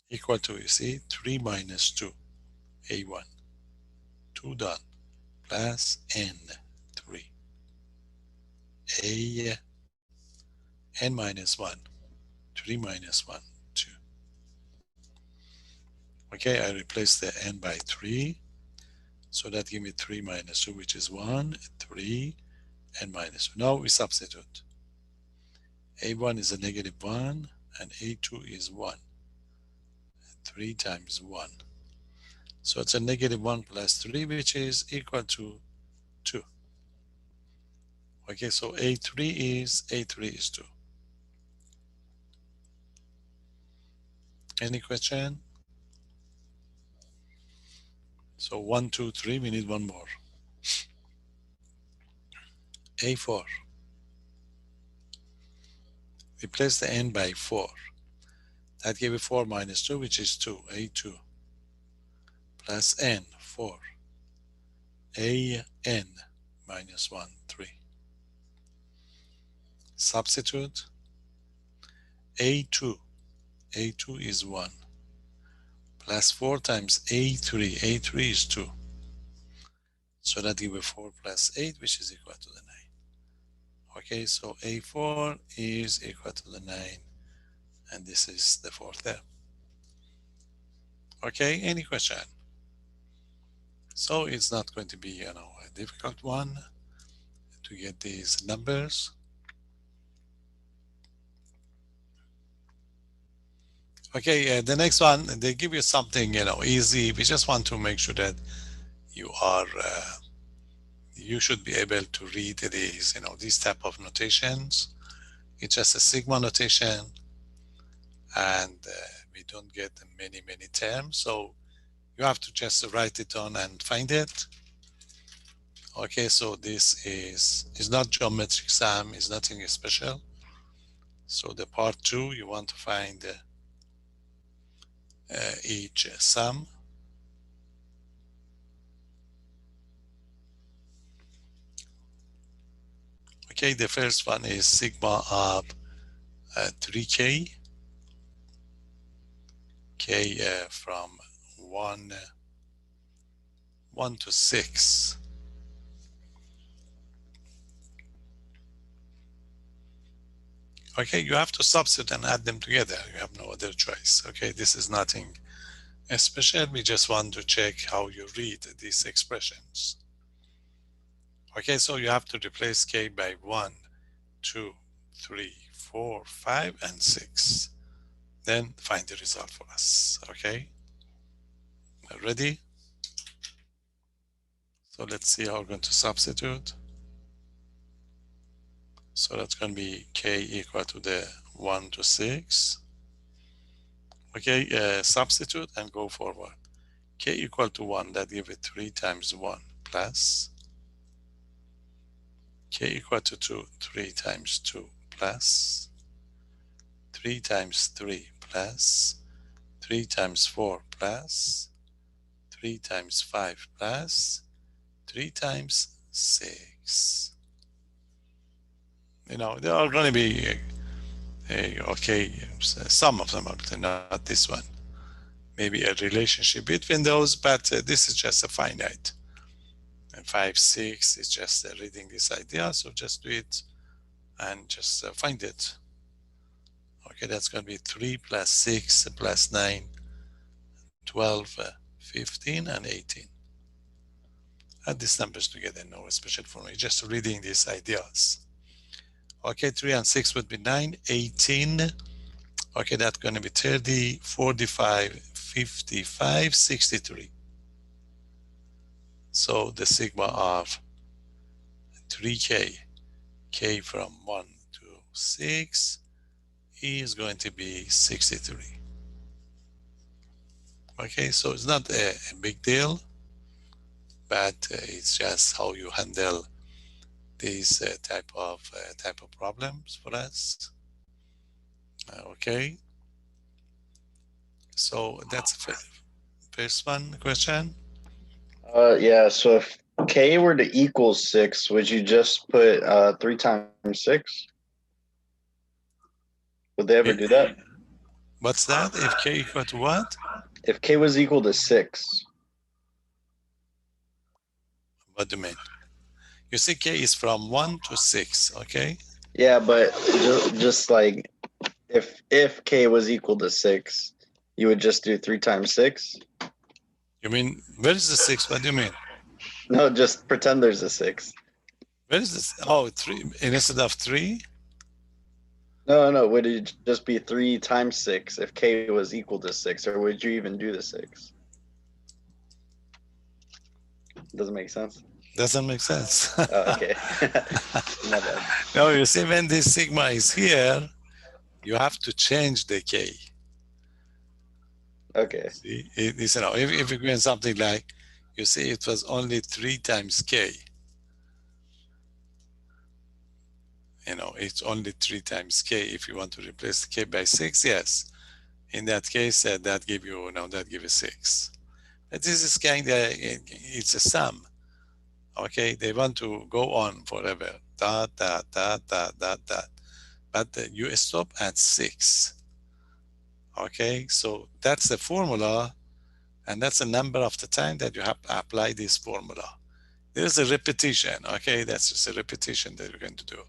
A: equal to, you see, 3 minus 2, A1, 2 done, plus N3, A n minus 1, 3 minus 1, 2. Okay, I replace the n by 3, so that give me 3 minus 2, which is 1, 3, n minus 2. Now we substitute. A1 is a negative 1, and A2 is 1. 3 times 1. So it's a negative 1 plus 3, which is equal to 2. Okay, so A3 is 2. Any question? So 1, 2, 3, we need one more. A4. Replace the n by 4. That gave you 4 minus 2, which is 2. A2 plus n, 4. AN minus 1, 3. Substitute. A2 is 1. plus 4 times A3. A3 is 2. So that give you 4 plus 8, which is equal to the 9. Okay, so A4 is equal to the 9. And this is the fourth there. Okay, any question? So it's not going to be, a difficult one to get these numbers. Okay, the next one, they give you something, easy. We just want to make sure that you are, you should be able to read these, these type of notations. It's just a sigma notation, and we don't get many terms. So you have to just write it on and find it. Okay, so this is not geometric sum, is nothing special. So the part 2, you want to find each sum. Okay, the first one is sigma of 3k, k from 1 to 6. Okay, you have to substitute and add them together. You have no other choice. Okay, this is nothing special. We just want to check how you read these expressions. Okay, so you have to replace k by 1, 2, 3, 4, 5, and 6. Then find the result for us. Okay, ready? So let's see how we're going to substitute. So that's going to be k equal to the 1 to 6. Okay, substitute and go forward. K equal to 1, that gives it 3 times 1 plus k equal to 2, 3 times 2 plus 3 times 3 plus 3 times 4 plus 3 times 5 plus 3 times 6. There are going to be, okay, some of them, but not this one. Maybe a relationship between those, but this is just a finite. And 5, 6 is just reading this idea, so just do it and just find it. Okay, that's going to be 3 plus 6 plus 9, 12, 15, and 18. Add these numbers together, no special formula, just reading these ideas. Okay, 3 and 6 would be 9, 18. Okay, that's going to be 30, 45, 55, 63. So the sigma of 3k, k from 1 to 6, is going to be 63. Okay, so it's not a big deal, but it's just how you handle these type of problems for us. Okay, so that's the first one question.
B: Yeah, so if k were to equal 6, would you just put 3 times 6? Would they ever do that?
A: What's that? If k equal to what?
B: If k was equal to 6.
A: What do you mean? You see k is from 1 to 6, okay?
B: Yeah, but just like if k was equal to 6, you would just do 3 times 6?
A: You mean, where is the 6? What do you mean?
B: No, just pretend there's a 6.
A: Where is this? Oh, 3 instead of 3?
B: No, would it just be 3 times 6 if k was equal to 6, or would you even do the 6? Doesn't make sense.
A: Doesn't make sense.
B: Oh, okay. My bad.
A: No, you see, when this sigma is here, you have to change the k.
B: Okay.
A: See, if you're doing something like, you see, it was only 3 times k. It's only 3 times k. If you want to replace k by 6, yes. In that case, that give you, that give you 6. But this is kind of, it's a sum. Okay, they want to go on forever. Dot, dot, dot, dot, dot, dot. But you stop at 6. Okay, so that's the formula And that's the number of the time that you have to apply this formula. There's a repetition, okay? That's just a repetition that you're going to do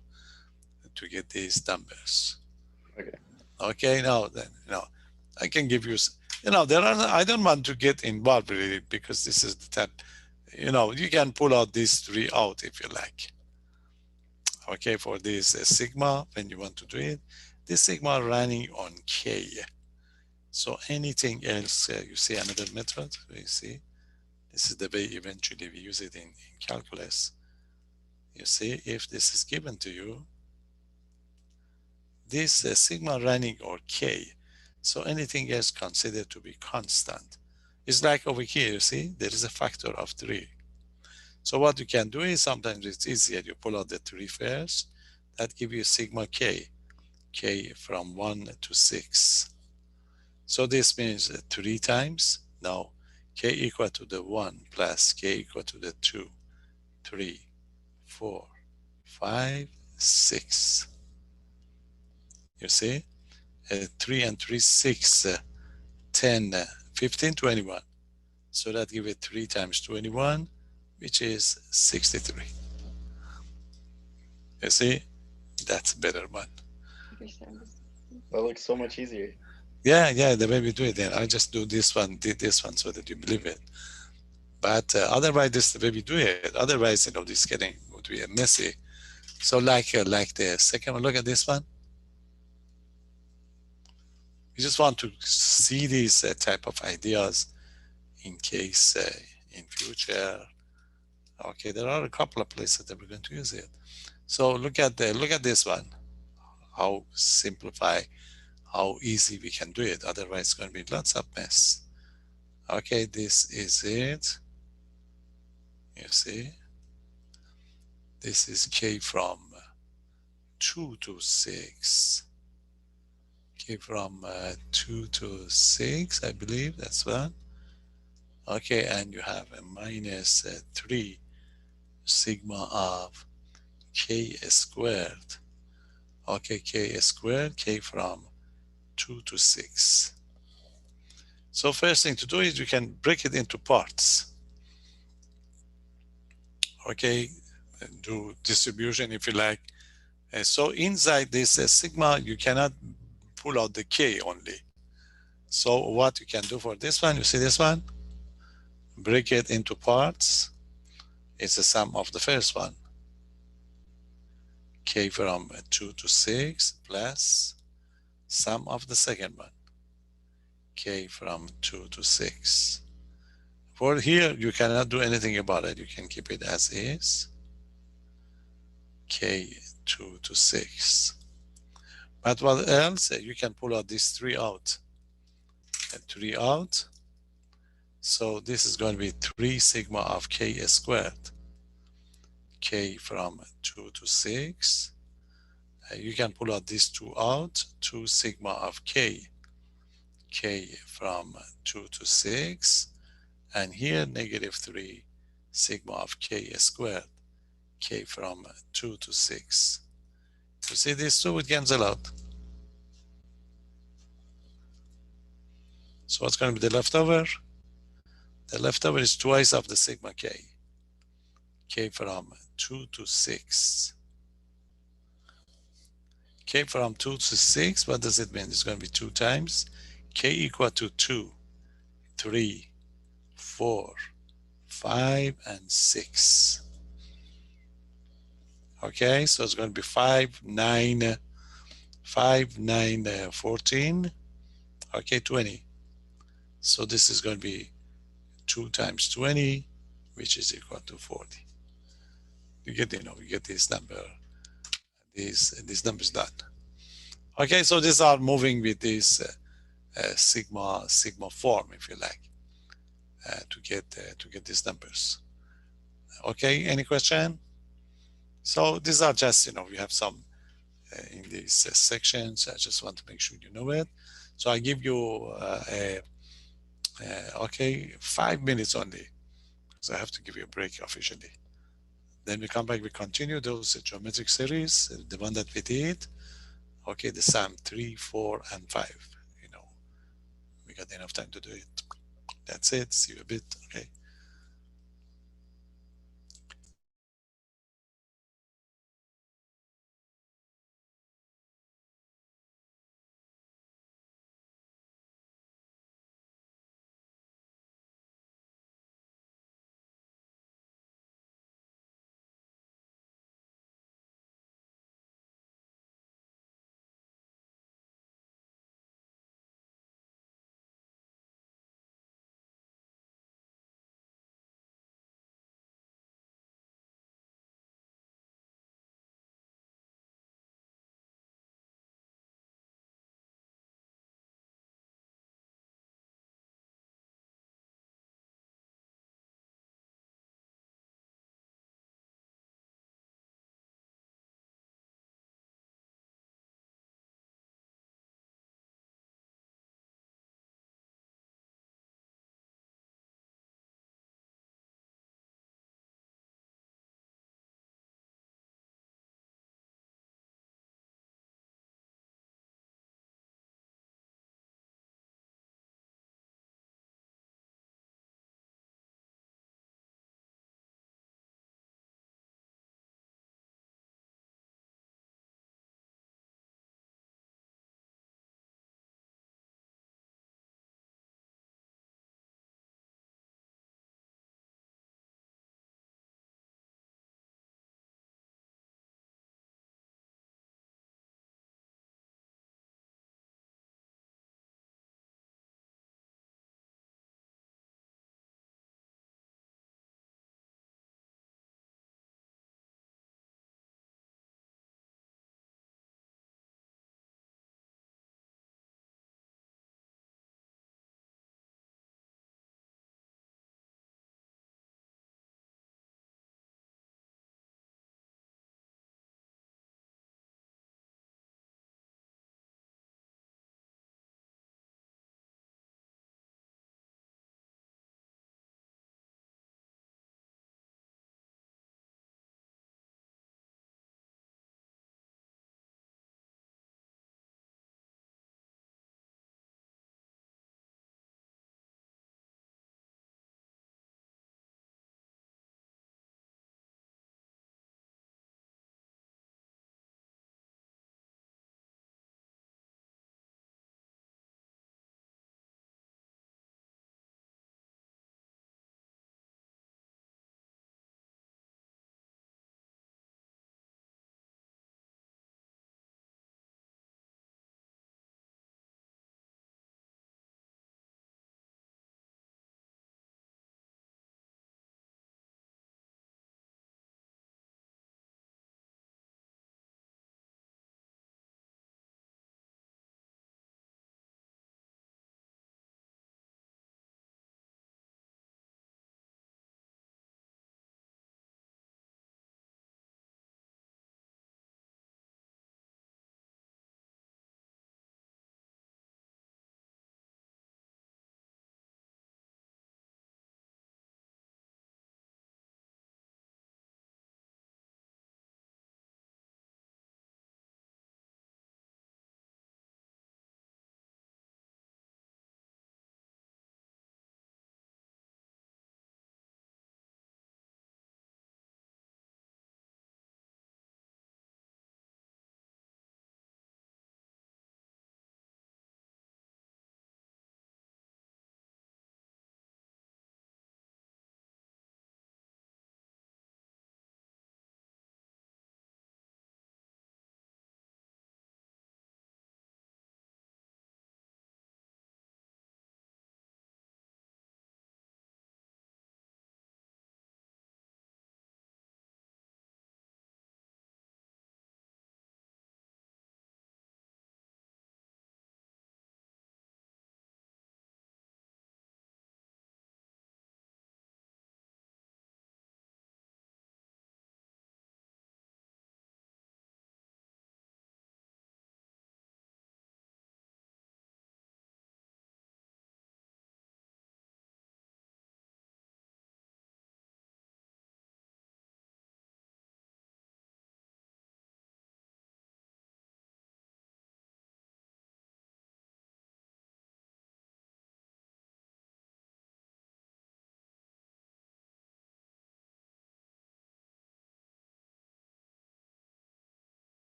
A: to get these numbers.
B: Okay.
A: Okay, now then, I can give you, there are, I don't want to get involved really because this is the type, you can pull out these three out if you like. Okay, for this sigma, when you want to do it, this sigma running on K. So anything else, you see another method, you see, this is the way eventually we use it in calculus. You see, if this is given to you, this sigma running or K, so anything else considered to be constant. It's like over here, you see, there is a factor of 3. So what you can do is sometimes it's easier. You pull out the 3 first, that give you sigma K, K from 1 to 6. So this means 3 times, now K equal to the 1 plus K equal to the 2, 3, 4, 5, 6. You see, 3 and 3, 6, 10, 15, 21. So that gives it 3 times 21, which is 63. You see, that's a better one.
B: That looks so much easier.
A: Yeah, the way we do it then. I just do this one, did this one so that you believe it. But otherwise, this is the way we do it. Otherwise, this getting would be messy. So like the second one, look at this one. We just want to see these type of ideas in case in future. Okay, there are a couple of places that we're going to use it. So look at this one. How simplify, how easy we can do it. Otherwise, it's going to be lots of mess. Okay, this is it. You see, this is K from 2 to 6. K from 2 to 6, I believe that's one. Okay, and you have a minus 3 sigma of K squared. Okay, K squared, K from 2 to 6. So first thing to do is you can break it into parts. Okay, do distribution if you like. So inside this sigma, you cannot pull out the K only. So what you can do for this one, you see this one? Break it into parts. It's the sum of the first one. K from 2 to 6 plus sum of the second one. K from 2 to 6. For here, you cannot do anything about it. You can keep it as is. K 2 to 6. But what else? You can pull out these 3 out. And 3 out. So this is going to be 3 sigma of K squared. K from 2 to 6. You can pull out these 2 out. 2 sigma of K. K from 2 to 6. And here, negative 3 sigma of K squared. K from 2 to 6. You see these two, it cancel out. So what's going to be the leftover? The leftover is twice of the sigma K. K from 2 to 6. K from 2 to 6, what does it mean? It's going to be 2 times. K equal to 2, 3, 4, 5, and 6. Okay, so it's going to be 5, 9, 14. Okay, 20. So this is going to be 2 times 20, which is equal to 40. You get this number, these numbers done. Okay, so these are moving with this sigma form, if you like, to get these numbers. Okay, any question? So these are just, we have some in these sections. I just want to make sure you know it. So I give you okay, 5 minutes only, because I have to give you a break officially. Then we come back, we continue those geometric series, the one that we did. Okay, the sum 3, 4, and 5. We got enough time to do it. That's it. See you a bit. Okay.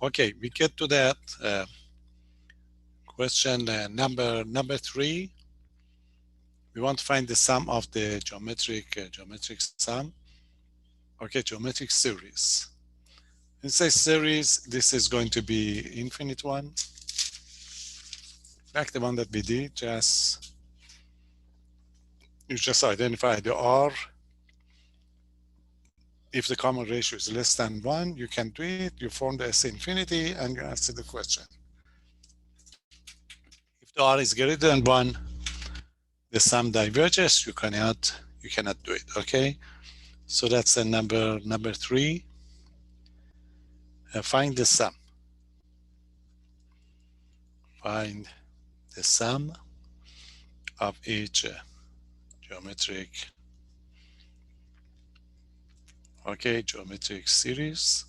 A: Okay, we get to that question number 3. We want to find the sum of the geometric sum. Okay, geometric series. In say series, this is going to be infinite one, like the one that we did. You just identify the R. If the common ratio is less than 1, you can do it. You form the S infinity and you answer the question. If the R is greater than 1, the sum diverges. You cannot do it. Okay, so that's the number 3. Find the sum. Find the sum of each geometric geometric series.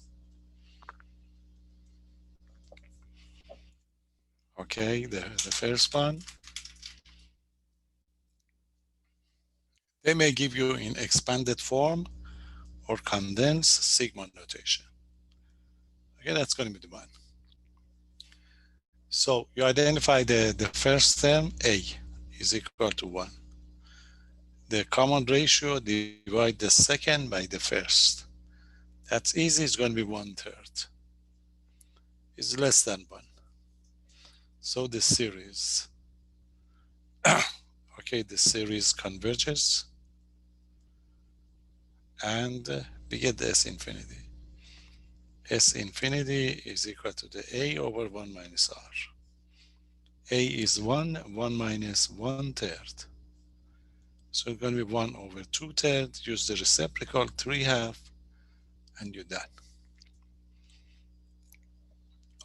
A: Okay, the first one. They may give you in expanded form or condensed sigma notation. Okay, that's going to be the one. So you identify the first term, A, is equal to 1. The common ratio, divide the second by the first. That's easy, it's going to be 1/3. It's less than 1. So the series, okay, the series converges and we get the S infinity. S infinity is equal to the A over 1 minus R. A is 1, 1 minus 1/3. So it's going to be 1 over 2/3. Use the reciprocal, 3/2, and you're done.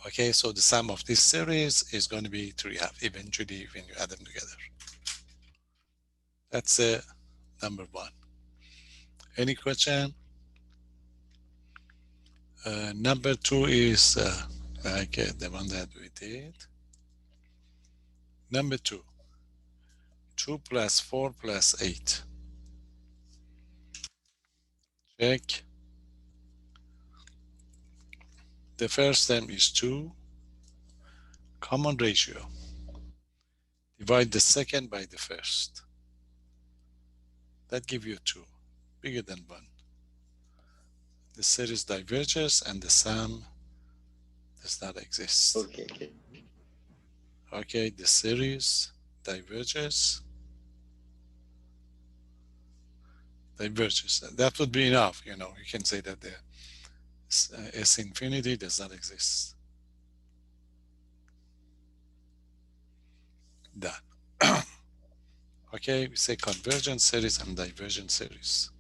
A: Okay, so the sum of this series is going to be 3/2 eventually when you add them together. That's number 1. Any question? Number 2 is like the one that we did. Number 2, 2 plus 4 plus 8. Check. The first term is 2. Common ratio. Divide the second by the first. That gives you 2, bigger than 1. The series diverges and the sum does not exist.
B: Okay.
A: Okay, the series diverges. That would be enough, you can say that the S infinity does not exist. Done. Okay, we say convergent series and divergent series.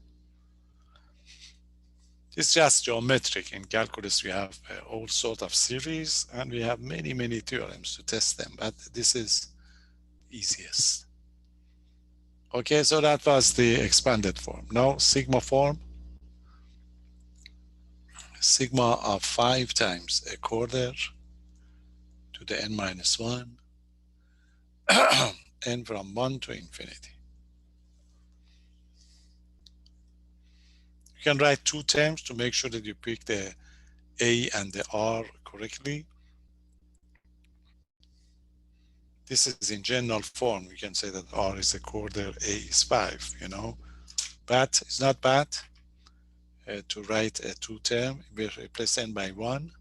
A: It's just geometric. In calculus, we have all sort of series, and we have many theorems to test them, but this is easiest. Okay, so that was the expanded form. Now, sigma form. Sigma of 5 times 1/4 to the n minus 1, n from 1 to infinity. You can write 2 terms to make sure that you pick the A and the R correctly. This is in general form. You can say that R is 1/4, A is 5, But it's not bad to write a 2 term. We replace n by 1.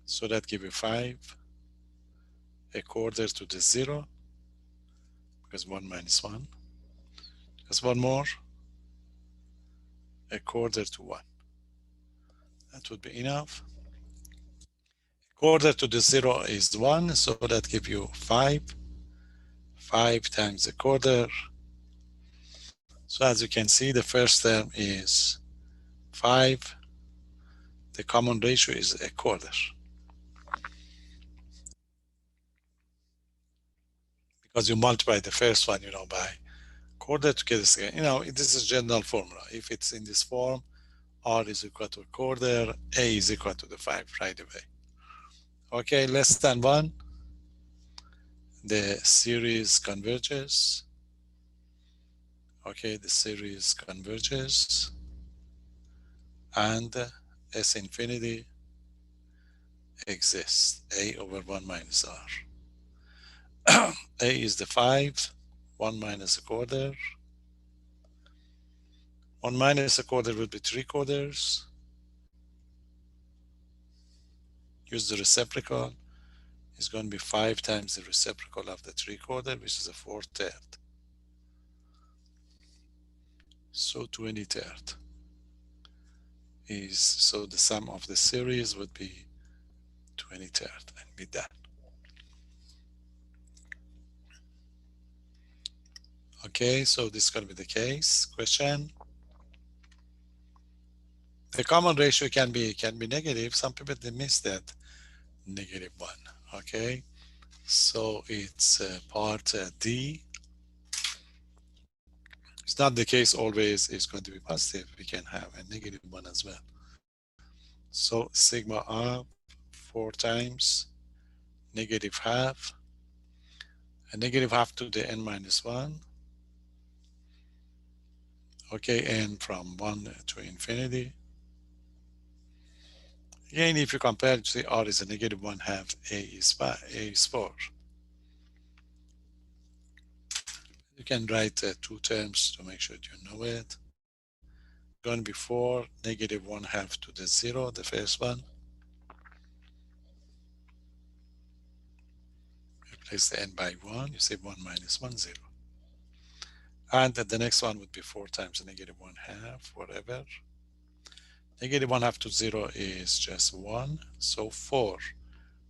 A: So that gives you 5, 1/4 to the 0, because 1 minus 1. Just one more, 1/4 to 1. That would be enough. 1/4 to the 0 is 1, so that gives you 5. 5 times 1/4. So as you can see, the first term is 5. The common ratio is 1/4. Because you multiply the first one, by 1/4 to get the second. This is general formula. If it's in this form, R is equal to 1/4, A is equal to the 5 right away. Okay, less than 1, the series converges. Okay, the series converges, and S infinity exists. A over 1 minus R. A is the 5, 1 minus a quarter. 1 minus a quarter will be 3/4. Use the reciprocal. It's going to be 5 times the reciprocal of the 3/4, which is a 4/3. So 20/3 is, so the sum of the series would be 20/3 and be done. Okay, so this is going to be the case. Question. The common ratio can be negative. Some people they miss that -1. Okay, so it's part D. It's not the case always it's going to be positive. We can have a -1 as well. So sigma of 4 times -1/2, a -1/2 to the n minus 1. Okay, and from 1 to infinity. Again, if you compare, see R is a -1/2, A is 5, A is 4. You can write 2 terms to make sure you know it. Going to be 4, -1/2 to the 0, the first one. Replace the n by 1, you say 1 minus 1, 0. And the next one would be 4 times -1/2, whatever. -1/2 to 0 is just 1, so 4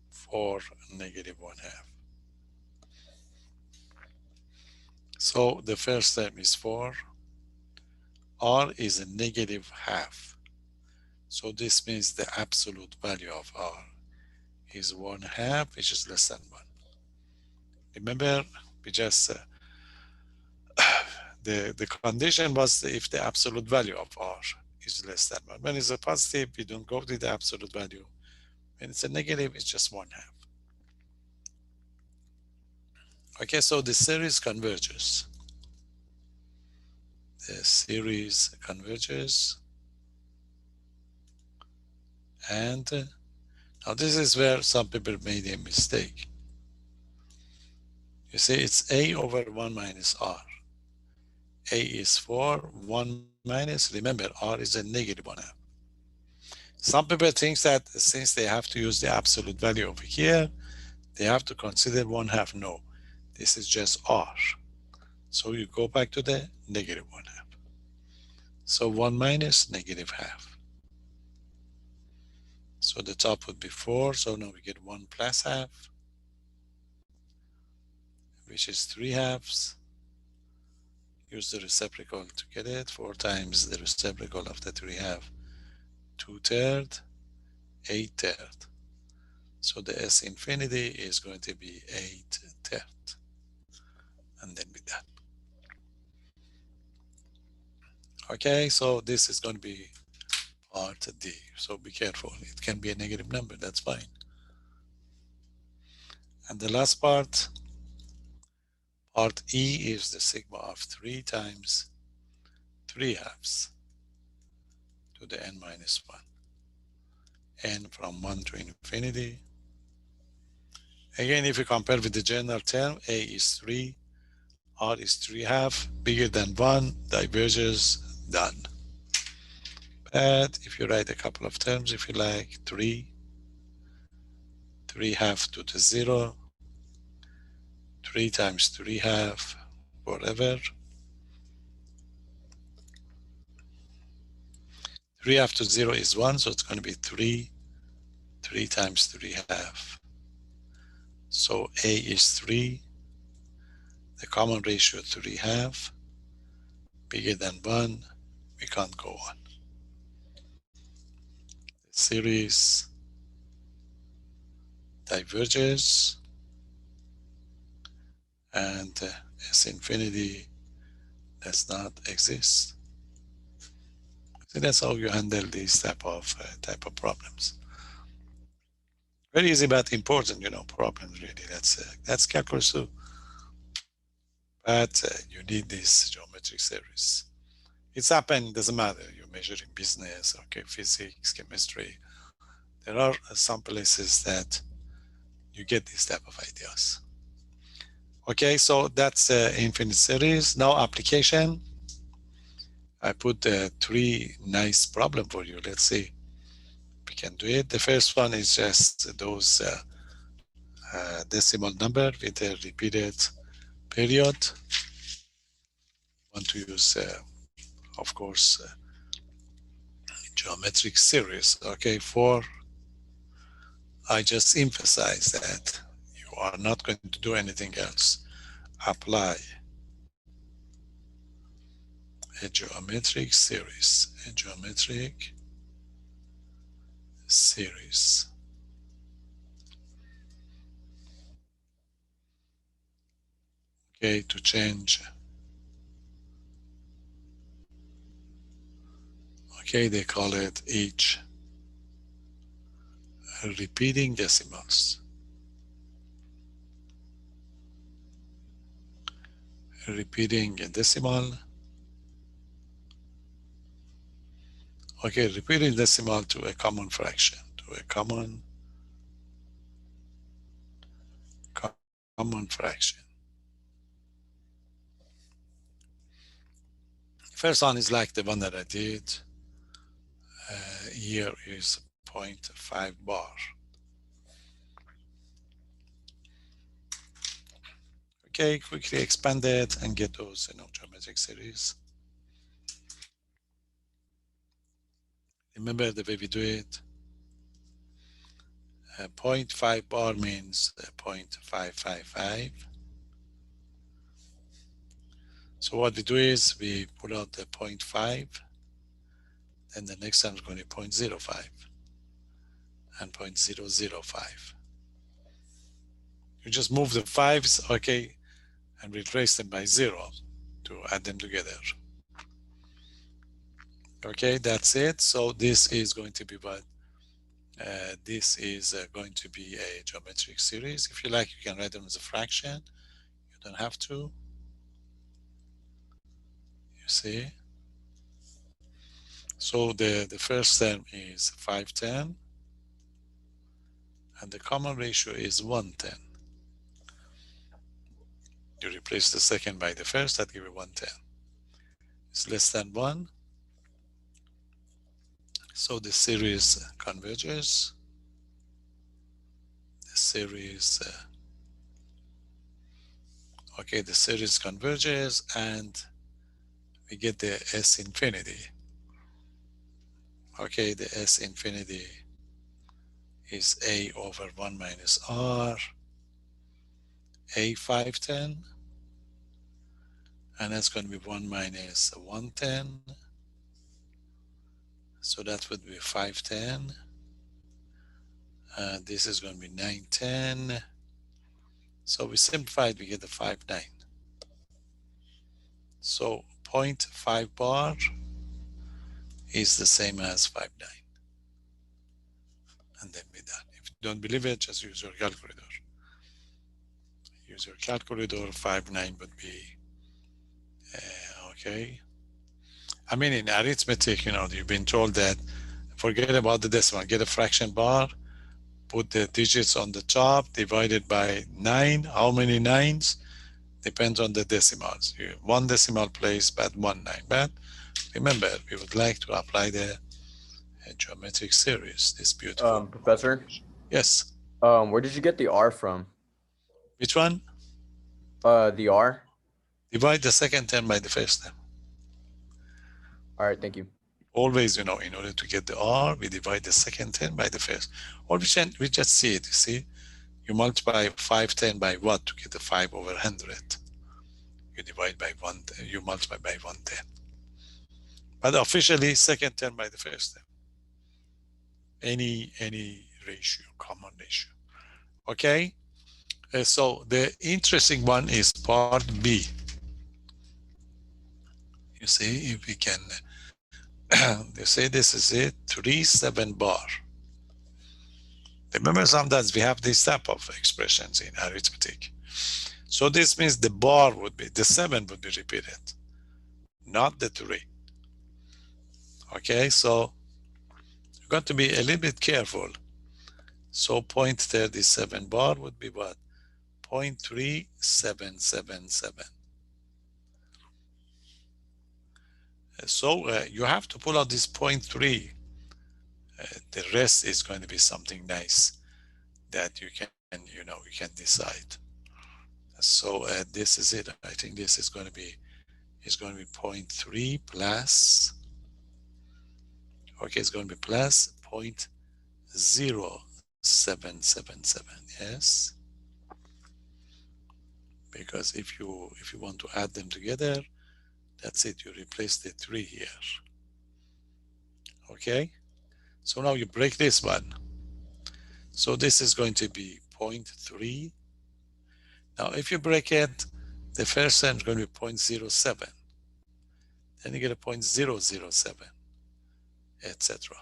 A: for -1/2. So the first term is 4. R is a -1/2. So this means the absolute value of R is 1/2, which is less than 1. Remember, we just the condition was if the absolute value of R is less than 1. When it's a positive, we don't go to the absolute value. When it's a negative, it's just 1/2. Okay, so the series converges. The series converges. And now this is where some people made a mistake. You see, it's A over 1 minus R. A is 4, 1 minus, remember, R is a -1/2. Some people think that since they have to use the absolute value over here, they have to consider 1/2. No, this is just R. So you go back to the -1/2. So 1 minus -1/2. So the top would be 4. So now we get 1 plus half, which is 3/2. Use the reciprocal to get it. 4 times the reciprocal of the 3/2, 2/3, 8/3. So the S infinity is going to be 8/3. And then be done. Okay, so this is going to be part D. So be careful. It can be a negative number. That's fine. And the last part E, is the sigma of 3 times 3/2 to the n minus 1. N from 1 to infinity. Again, if you compare with the general term, A is 3, R is 3/2, bigger than 1, diverges, done. But if you write a couple of terms, if you like, 3/2 to the 0, 3 times 3/2, whatever. 3/2 to 0 is 1, so it's going to be 3, 3 times 3/2. So A is 3, the common ratio 3/2, bigger than 1, we can't go on. The series diverges, and S infinity does not exist. So that's how you handle these type of problems. Very easy but important, problems really. That's calculus too. But you need this geometric series. It's happened, doesn't matter. You measure in business, okay, physics, chemistry, There are some places that you get these type of ideas. Okay, so that's infinite series. Now application. I put three nice problem for you. Let's see if we can do it. The first one is just those decimal number with a repeated period. Want to use, of course, geometric series. Okay, for I just emphasize that you are not going to do anything else. Apply a geometric series. A geometric series. Okay, to change. Okay, they call it each repeating decimals. Repeating a decimal. Okay, repeating decimal to a common fraction, to a common fraction. First one is like the one that I did. Here is 0.5 bar. Okay, quickly expand it and get those geometric series. Remember the way we do it. 0.5 bar means 0.555. So what we do is we pull out the 0.5, then the next one is going to be 0.05 and 0.005. You just move the fives, okay, and replace them by 0 to add them together. Okay, that's it. So this is going to be what? This is going to be a geometric series. If you like, you can write them as a fraction. You don't have to. You see? So the first term is 510, and the common ratio is 110. You replace the second by the first, that gives you 110. It's less than 1. So the series converges. The series, okay, the series converges, and we get the S infinity. Okay, the S infinity is A over 1 minus R, A 510, and that's going to be 1 minus 110. So that would be 510. This is going to be 910. So we simplified, we get the 59. So 0.5 bar is the same as 59. And then we're done. If you don't believe it, just use your calculator. Use your calculator, 59 would be, okay. I mean, in arithmetic, you've been told that forget about the decimal, get a fraction bar, put the digits on the top, divided by 9. How many nines? Depends on the decimals. One decimal place, but 1 9. But remember, we would like to apply the geometric series, this beautiful
C: Professor,
A: Yes.
C: where did you get the R from?
A: Which one?
C: The R.
A: Divide the second term by the first term.
C: All right, thank you.
A: Always, in order to get the R, we divide the second term by the first. Or we just see it, you see? You multiply 510 by what to get the 5 over 100? You divide by 1, you multiply by 110. But officially, second term by the first term. Any ratio, common ratio. Okay? So the interesting one is part B. You see, if we can, they say this is it, 37 bar. Remember, sometimes we have this type of expressions in arithmetic. So this means the bar would be, the 7 would be repeated, not the 3. Okay, so you've got to be a little bit careful So 0.37 bar would be what? 0.3777. So you have to pull out this 0.3. The rest is going to be something nice that you can, you can decide. So this is it. I think this is going to be, 0.3 plus, okay, it's going to be plus 0.0777. Yes, because if you want to add them together, that's it. You replace the 3 here. Okay, so now you break this one. So this is going to be 0.3. Now if you break it, the first term is going to be 0.07. Then you get a 0.007, etc.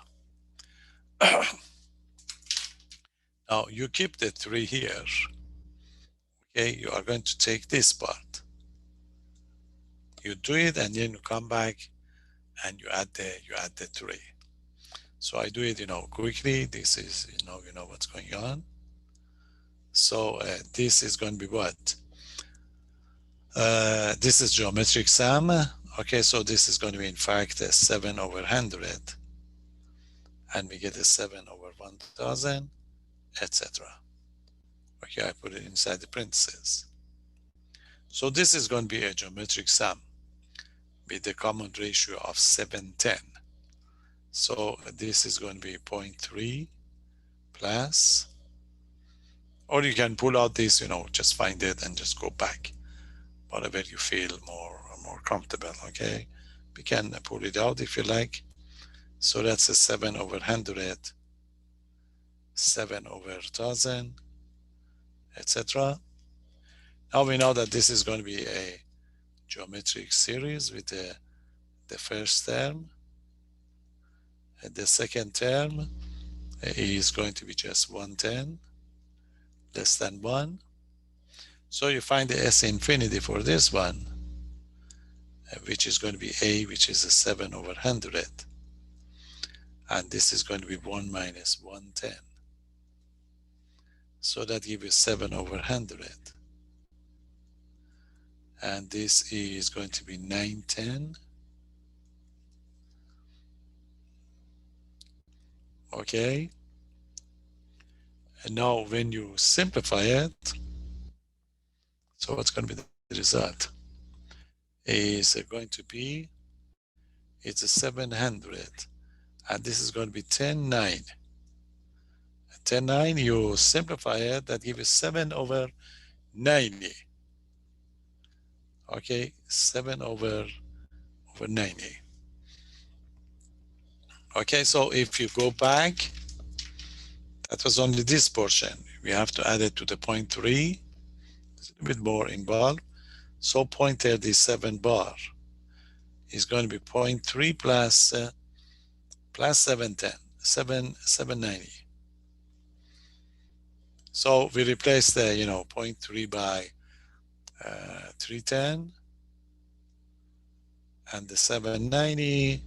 A: Now you keep the 3 here. Okay, you are going to take this part. You do it and then you come back and you add the 3. So I do it, quickly. This is, you know what's going on. So this is going to be what? This is geometric sum. Okay, so this is going to be in fact 7 over 100. And we get a 7 over 1000, etc. Okay, I put it inside the parentheses. So this is going to be a geometric sum with the common ratio of 710. So this is going to be 0.3 plus, or you can pull out this, just find it and just go back, whatever you feel more comfortable. Okay, we can pull it out if you like. So that's a 7 over 100, 7 over 1000, etc. Now we know that this is going to be a geometric series with the first term. And the second term is going to be just 110, less than 1. So you find the S infinity for this one, which is going to be A, which is a 7 over 100. And this is going to be 1 minus 110. So that gives you 7 over 100. And this is going to be 910. Okay. And now when you simplify it, so what's going to be the result? Is going to be, it's a 700. And this is going to be 10/9. 10/9, you simplify it, that gives you 7 over 90. Okay, 7 over 90. Okay, so if you go back, that was only this portion. We have to add it to the 0.3. It's a little bit more involved. So 0.37 bar is going to be 0.3 plus 710, 790. So we replace the 0.3 by 310 and the 790.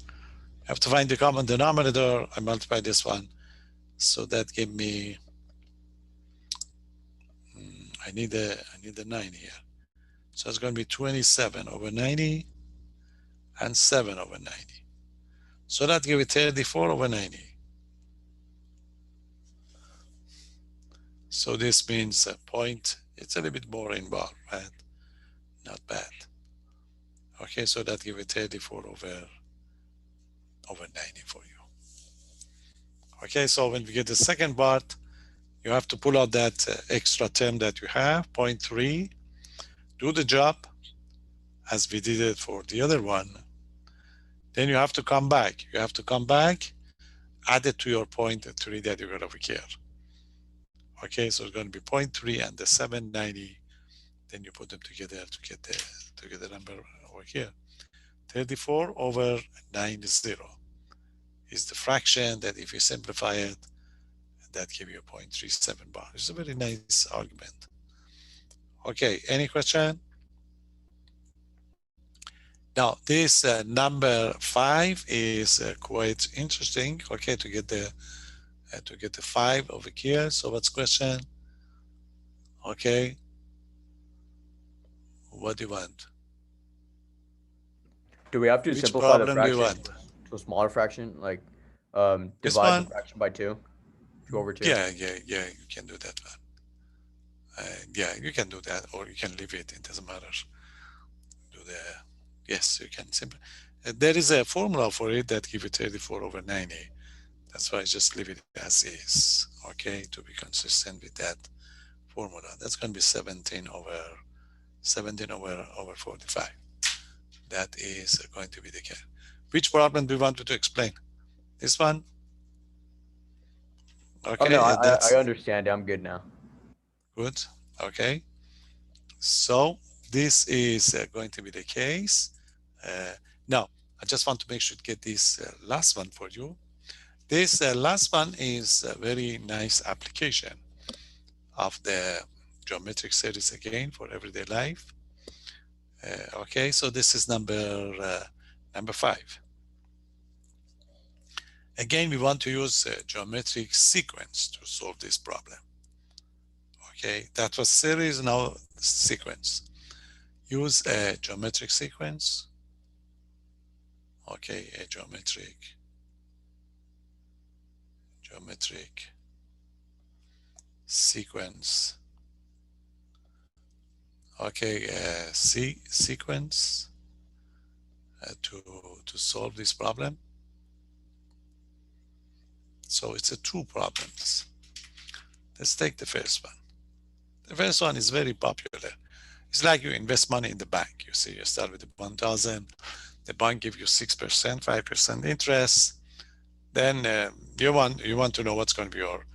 A: I have to find the common denominator. I multiply this one. So that gave me, I need a 9 here. So it's going to be 27 over 90 and 7 over 90. So that gives me 34 over 90. So this means a point, it's a little bit more involved, right? Not bad. Okay, so that gives me 34 over 90 for you. Okay, so when we get the second part, you have to pull out that extra term that you have, 0.3, do the job as we did it for the other one. Then you have to come back. You have to come back, add it to your 0.3 that you got over here. Okay, so it's going to be 0.3 and the 790. Then you put them together to get the number over here. 34 over 90 is the fraction that if you simplify it, that gives you 0.37 bar. It's a very nice argument. Okay, any question? Now, this number 5 is quite interesting, okay, to get the to get the 5 over here. So what's question? Okay, what do you want?
C: Do we have to
A: Which
C: simplify the
A: problem do you
C: fraction
A: want?
C: to a smaller fraction, like
A: This
C: divide the
A: one?
C: fraction by 2, 2 over 2?
A: Yeah, you can do that one. Yeah, you can do that, or you can leave it. It doesn't matter. Do the yes, you can simply. There is a formula for it that give you 34 over 90. That's why I just leave it as is. Okay, to be consistent with that formula. That's going to be 17 over 45. That is going to be the case. Which problem do we want to explain? This one? Okay,
C: Oh no,
A: that's
C: I understand. I'm good now.
A: good. Okay, so this is going to be the case. Now, I just want to make sure to get this last one for you. This last one is a very nice application of the geometric series again for everyday life. Okay, so this is number 5. Again, we want to use a geometric sequence to solve this problem. Okay, that was series, now sequence. Use a geometric sequence. Okay, a geometric sequence. Okay, sequence to solve this problem. So it's a 2 problems. Let's take the first one. The first one is very popular. It's like you invest money in the bank. You see, you start with 1,000. The bank gives you 6%, 5% interest. Then you want to know what's going to be your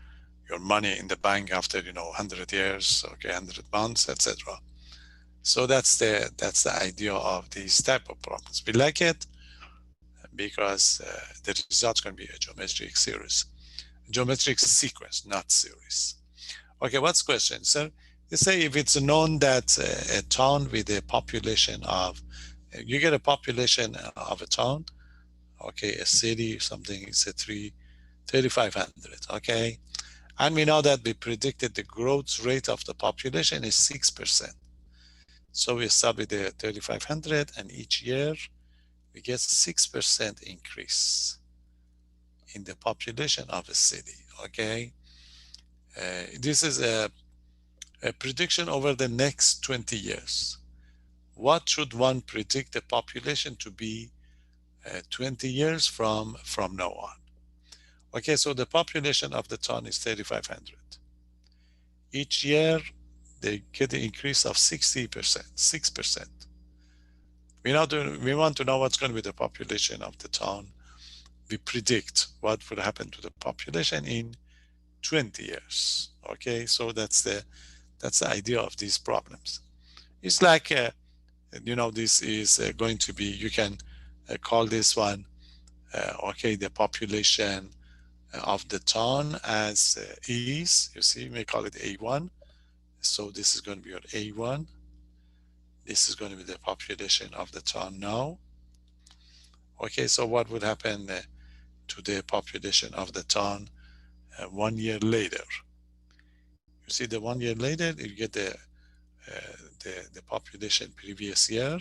A: money in the bank after 100 years, okay, 100 months, etc. So that's the idea of these type of problems. We like it because the result's going to be a geometric series, geometric sequence, not series. Okay, what's the question, sir? You say if it's known that a town with a population of, you get a population of a town, okay, a city, something, it's a 3,500, okay? And we know that we predicted the growth rate of the population is 6%. So we start with the 3,500, and each year we get 6% increase in the population of a city, okay? This is a prediction over the next 20 years. What should one predict the population to be 20 years from now on? Okay, so the population of the town is 3,500. Each year, they get an increase of 60%, 6%. We want to know what's going to be the population of the town. We predict what will happen to the population in 20 years. Okay, so that's the idea of these problems. It's like, this is going to be, you can call this one, okay, the population of the town as is, you see, we may call it A1. So this is going to be your A1. This is going to be the population of the town now. Okay, so what would happen to the population of the town 1 year later? You see, the 1 year later, you get the population previous year,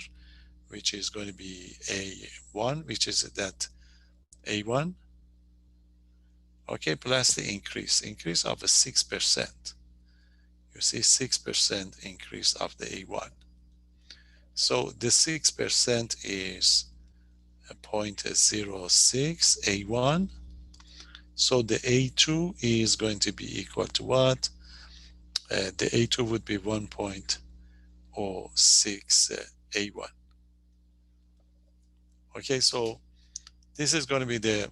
A: which is going to be A1, which is that A1. Okay, plus the increase of a 6%. You see 6% increase of the A1. So the 6% is 0.06 A1. So the A2 is going to be equal to what? The A2 would be 1.06 A1. Okay, so this is going to be the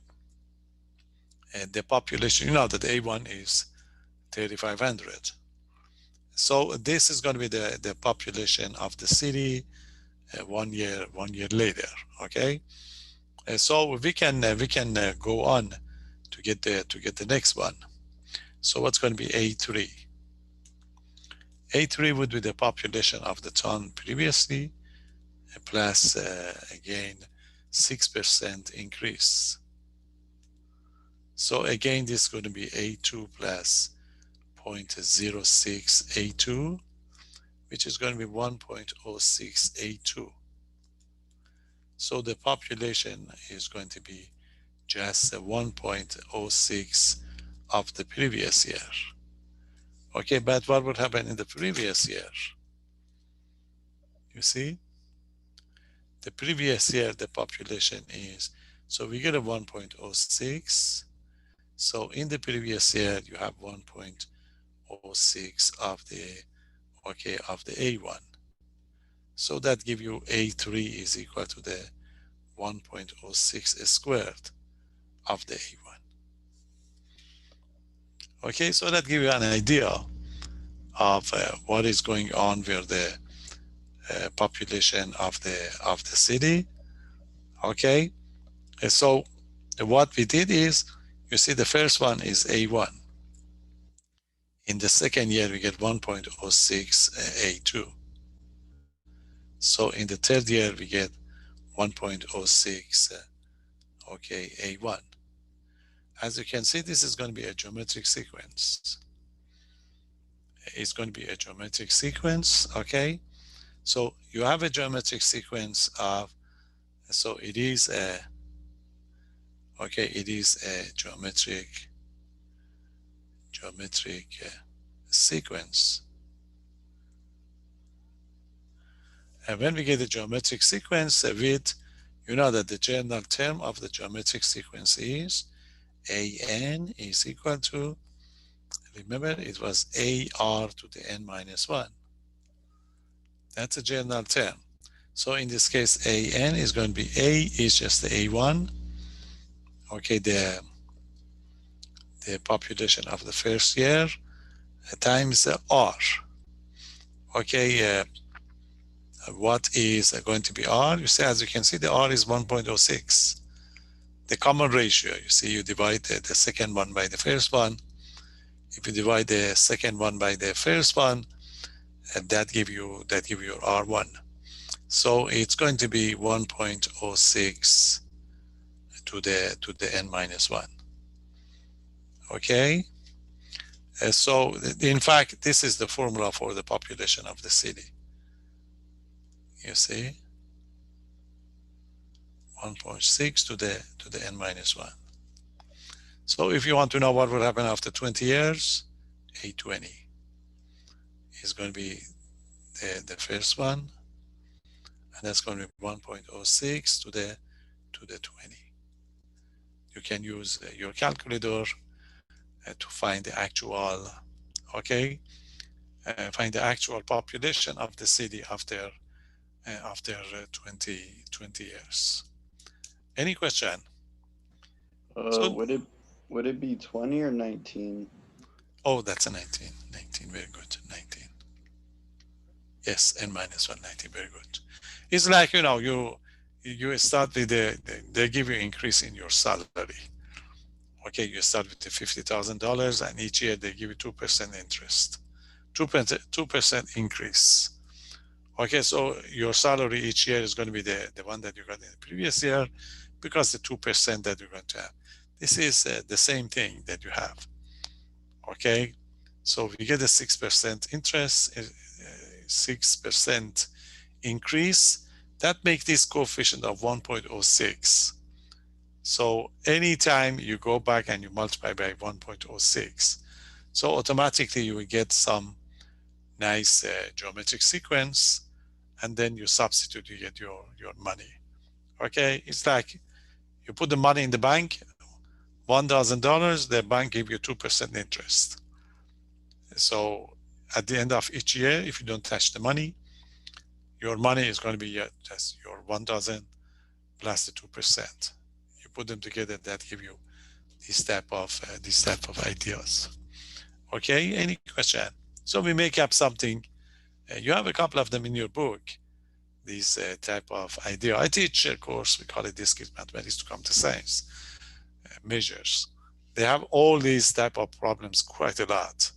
A: population. You know that A1 is 3,500. So this is going to be the population of the city 1 year later. Okay, so we can go on to get the next one. So what's going to be A3? A3 would be the population of the town previously plus again 6% increase. So again, this is going to be A2 plus 0.06 A2, which is going to be 1.06 A2. So the population is going to be just 1.06 of the previous year. Okay, but what would happen in the previous year? You see, the previous year, the population is, so we get a 1.06. So in the previous year, you have 1.06 of the, okay, of the A1. So that give you A3 is equal to the 1.06 squared of the A1. Okay, so that gives you an idea of what is going on with the population of the city. Okay, and so what we did is, you see, the first one is A1. In the second year, we get 1.06 A2. So in the third year, we get 1.06 okay, A1. As you can see, this is going to be a geometric sequence. It's going to be a geometric sequence, okay? So you have a geometric sequence of, so it is a, okay, it is a geometric sequence. And when we get the geometric sequence with, you know that the general term of the geometric sequence is an is equal to, remember, it was ar to the n minus 1. That's a general term. So in this case, an is going to be, a is just the a1, okay, the population of the first year, times r. Okay, what is going to be r? You see, as you can see, the r is 1.06. The common ratio, you see, you divide the second one by the first one. If you divide the second one by the first one, that give you your r1. So it's going to be 1.06 to the n minus 1. Okay, so in fact, this is the formula for the population of the city. You see, 1.6 to the n minus 1. So if you want to know what will happen after 20 years, A20 is going to be the first one, and that's going to be 1.06 to the 20. You can use your calculator to find the actual, okay, find the actual population of the city after 20 years. Any question? So,
B: Would it be 20 or 19?
A: oh, that's a 19. 19, very good. 19. Yes, n minus 1, 19, very good. It's like, you know, you start with they give you increase in your salary. Okay, you start with the $50,000, and each year they give you 2% interest, 2% increase. Okay, so your salary each year is going to be the one that you got in the previous year, because the 2% that you're going to have. This is the same thing that you have. Okay, so we get a 6% interest, 6% increase. That makes this coefficient of 1.06. So anytime you go back and you multiply by 1.06, so automatically you will get some nice geometric sequence, and then you substitute, you get your money. Okay, it's like you put the money in the bank, $1,000, the bank give you 2% interest. So at the end of each year, if you don't touch the money, your money is going to be just your 1,000 plus the 2%. You put them together, that give you this type of ideas. Okay, any question? So we make up something. You have a couple of them in your book. This type of idea. I teach a course, we call it Discrete Mathematics to Computer Science measures. They have all these type of problems quite a lot.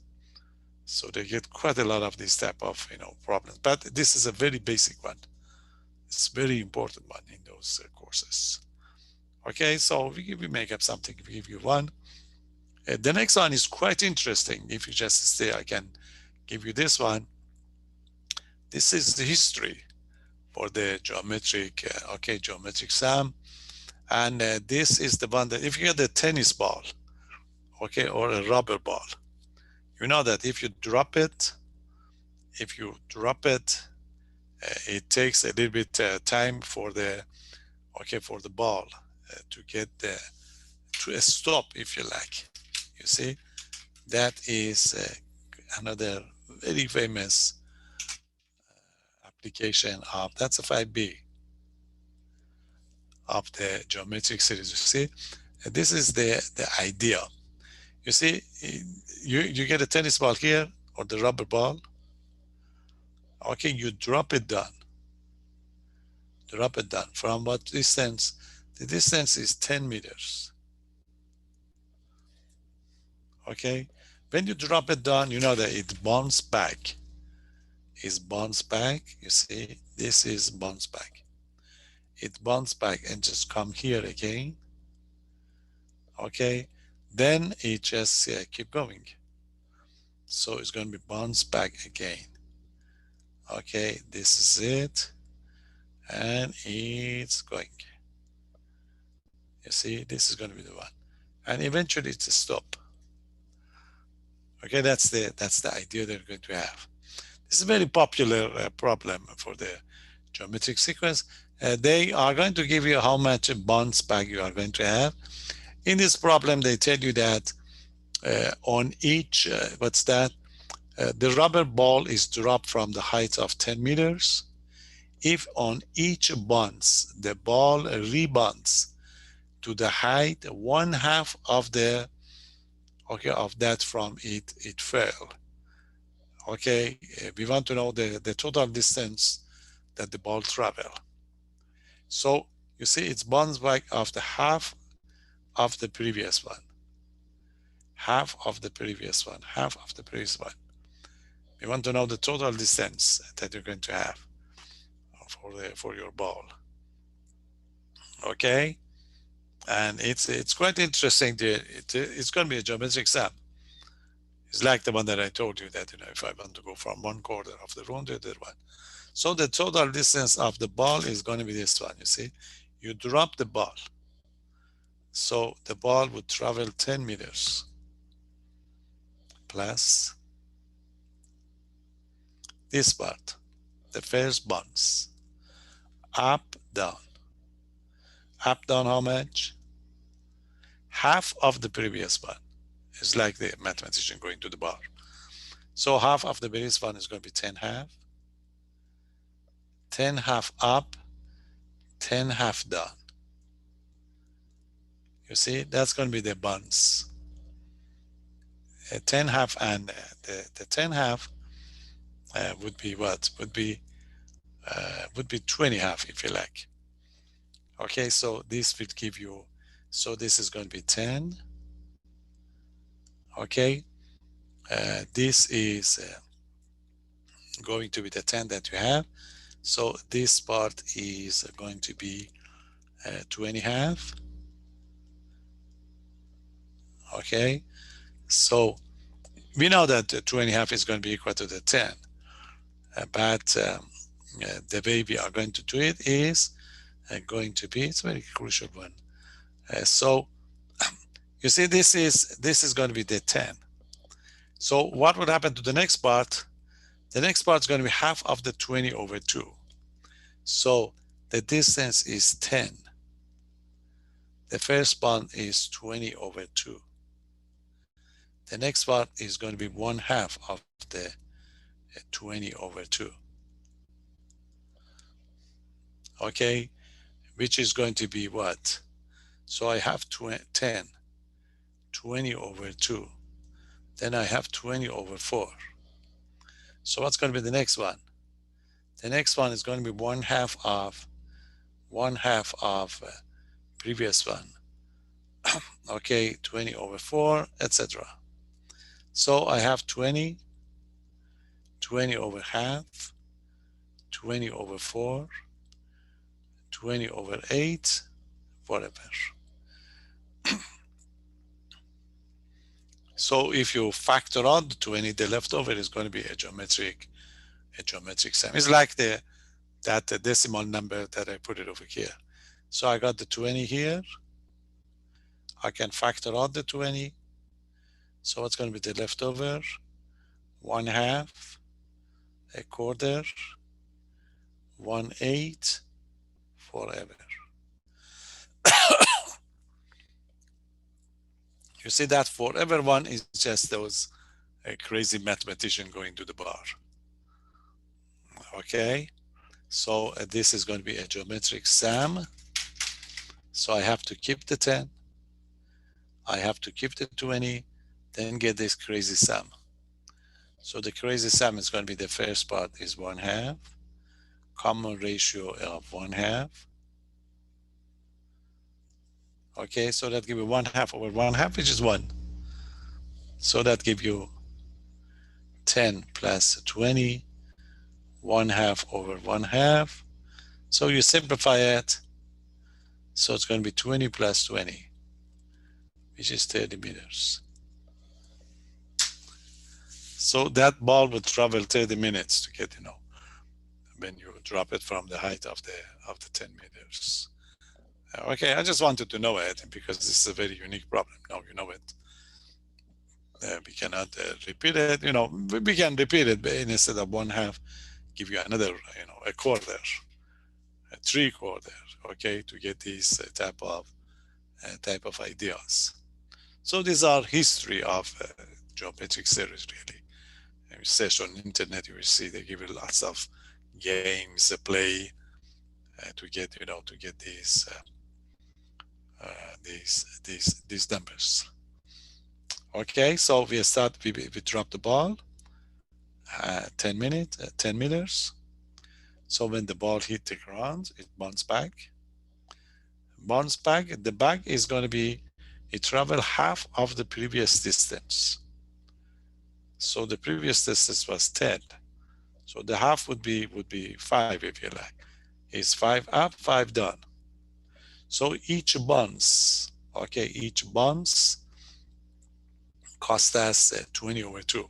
A: So they get quite a lot of these type of problems. But this is a very basic one. It's a very important one in those courses. Okay, so we make up something. We give you 1. The next one is quite interesting. If you just stay, I can give you this one. This is the history for the geometric, geometric sum. And this is the one that if you get a tennis ball, okay, or a rubber ball, you know that if you drop it, it takes a little bit time for the ball to get to a stop, if you like. You see, that is another very famous application of, that's a 5B of the geometric series. You see, this is the idea. You see, you get a tennis ball here or the rubber ball. Okay, you drop it down. From what distance? The distance is 10 meters. Okay, when you drop it down, you know that it bounces back. You see, this is bounce back. It bounce back and just come here again. Okay, then it just keep going. So it's going to be bounce back again. Okay, this is it, and it's going. You see, this is going to be the one, and eventually it's a stop. Okay, that's the idea they're going to have. This is a very popular problem for the geometric sequence. They are going to give you how much bounce back you are going to have. In this problem, they tell you that on each, the rubber ball is dropped from the height of 10 meters. If on each bounce, the ball rebounds to the height 1/2 of the, of that from it fell. Okay, we want to know the total distance that the ball travel. So you see it's bounced back after half of the previous one. Half of the previous one. We want to know the total distance that you're going to have for your ball. Okay, and it's quite interesting. It's going to be a geometric sum. It's like the one that I told you that, if I want to go from one corner of the room to the other one. So the total distance of the ball is going to be this one. You see, you drop the ball. So the ball would travel 10 meters plus this part, the first bounce, up, down. Up, down, how much? Half of the previous one. It's like the mathematician going to the bar. So half of the previous one is going to be 10/2. 10/2 up, 10/2 down. You see, that's going to be the bounce. 10/2 and the 10/2 would be what? Would be 20/2 if you like. Okay, so this will give you, so this is going to be 10. Okay, this is going to be the 10 that you have. So this part is going to be 20/2. Okay, so we know that 20/2 is going to be equal to the 10, but the way we are going to do it is going to be, it's a very crucial one. So you see, this is going to be the 10. So what would happen to the next part? The next part is going to be half of the 20/2. So the distance is 10. The first part is 20/2. The next part is going to be 1/2 of the 20/2. Okay, which is going to be what? So I have 10, 20/2. Then I have 20/4. So what's going to be the next one? The next one is going to be 1/2 of previous one. Okay, 20/4, etc. So I have 20, 20/2, 20/4, 20/8, forever. So if you factor out the 20, the leftover is going to be a geometric sum. It's like that decimal number that I put it over here. So I got the 20 here. I can factor out the 20. So what's going to be the leftover? 1/2, 1/4, 1/8, forever. You see that forever one is just those crazy mathematician going to the bar. Okay, so this is going to be a geometric sum. So I have to keep the 10. I have to keep the 20, then get this crazy sum. So the crazy sum is going to be the first part is 1/2, common ratio of 1/2. Okay, so that gives you 1/2 over 1/2, which is 1. So that gives you 10 plus 20, 1/2 over 1/2. So you simplify it. So it's going to be 20 plus 20, which is 30 meters. So that ball would travel 30 minutes to get, when you drop it from the height of the 10 meters. Okay, I just wanted to know it because this is a very unique problem. Now you know it. We cannot repeat it. We can repeat it, but instead of 1/2, give you another, 1/4, a 3/4. Okay, to get these type of ideas. So these are history of geometric series, really. You search on the internet, you will see they give you lots of games, play to get, to get these numbers. Okay, so we start. We drop the ball. 10 meters. So when the ball hit the ground, it bounces back. The back is going to be, it travel half of the previous distance. So the previous distance was 10. So the half would be 5, if you like. It's 5 up, 5 down. So each bounce, each bounce cost us 20 over 2,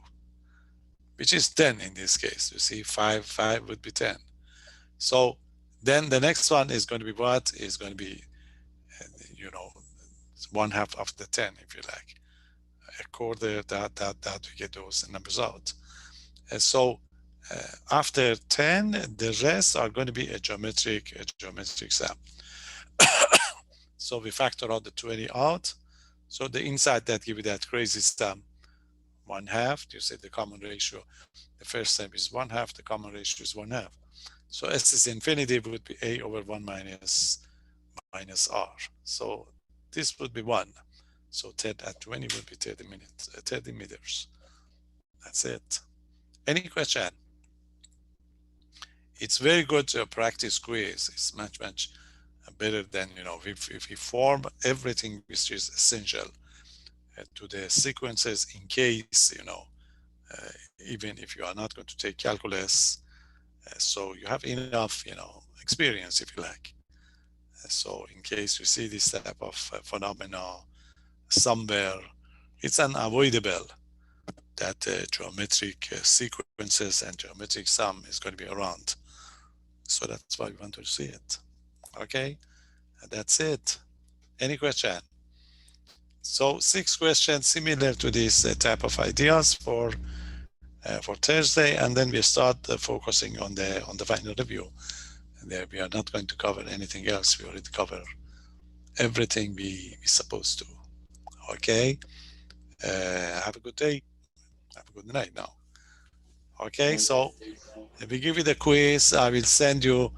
A: which is 10 in this case. You see, 5 would be 10. So then the next one is going to be what? Is going to be, 1/2 of the 10, if you like. 1/4, that we get those numbers out. And so after 10, the rest are going to be a geometric sum. So we factor out the 20 out. So the inside that give you that crazy sum, 1/2. You say the common ratio, the first term is 1/2, the common ratio is 1/2. So S is infinity would be A over 1 minus R. So this would be 1. So 10 at 20 would be 30 meters. That's it. Any question? It's very good to practice quiz. It's much better than, if you form everything which is essential to the sequences in case, even if you are not going to take calculus, so you have enough, experience, if you like. So in case you see this type of phenomena somewhere, it's unavoidable that geometric sequences and geometric sum is going to be around. So that's why we want to see it. Okay, and that's it. Any question? So 6 questions similar to this type of ideas for Thursday, and then we start focusing on the final review. And there we are not going to cover anything else. We already cover everything we supposed to. Okay. Have a good day. Have a good night now. Okay, so if we give you the quiz, I will send you,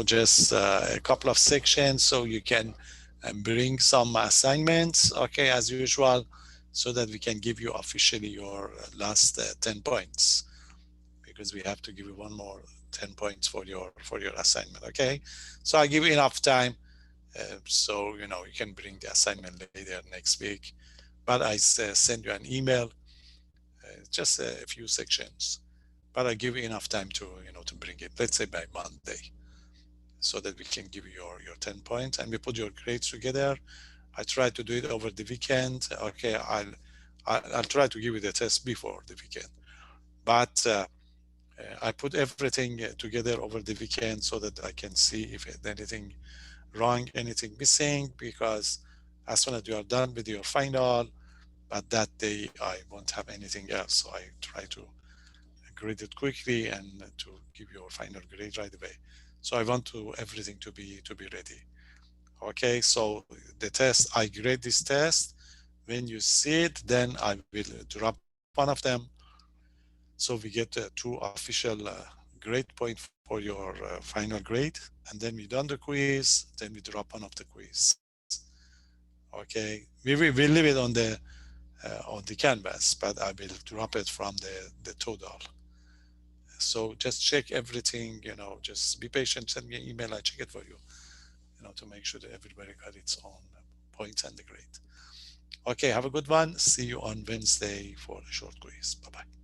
A: just a couple of sections so you can bring some assignments, okay, as usual, so that we can give you officially your last 10 points, because we have to give you one more 10 points for your assignment, okay? So I give you enough time, so you can bring the assignment later next week. But I send you an email, just a few sections. But I give you enough time to to bring it. Let's say by Monday. so that we can give you your 10 points, and we put your grades together. I try to do it over the weekend. Okay, I'll try to give you the test before the weekend, but I put everything together over the weekend so that I can see if anything wrong, anything missing, because as soon as you are done with your final, but that day I won't have anything else. So I try to grade it quickly and to give your final grade right away. So I want to everything to be ready. Okay, so the test, I grade this test. When you see it, then I will drop one of them. So we get two official grade point for your final grade, and then we done the quiz. Then we drop one of the quiz. Okay, we leave it on the canvas, but I will drop it from the total. So just check everything. Just be patient. Send me an email. I check it for you. To make sure that everybody got its own points and the grade. Okay, have a good one. See you on Wednesday for a short quiz. Bye bye.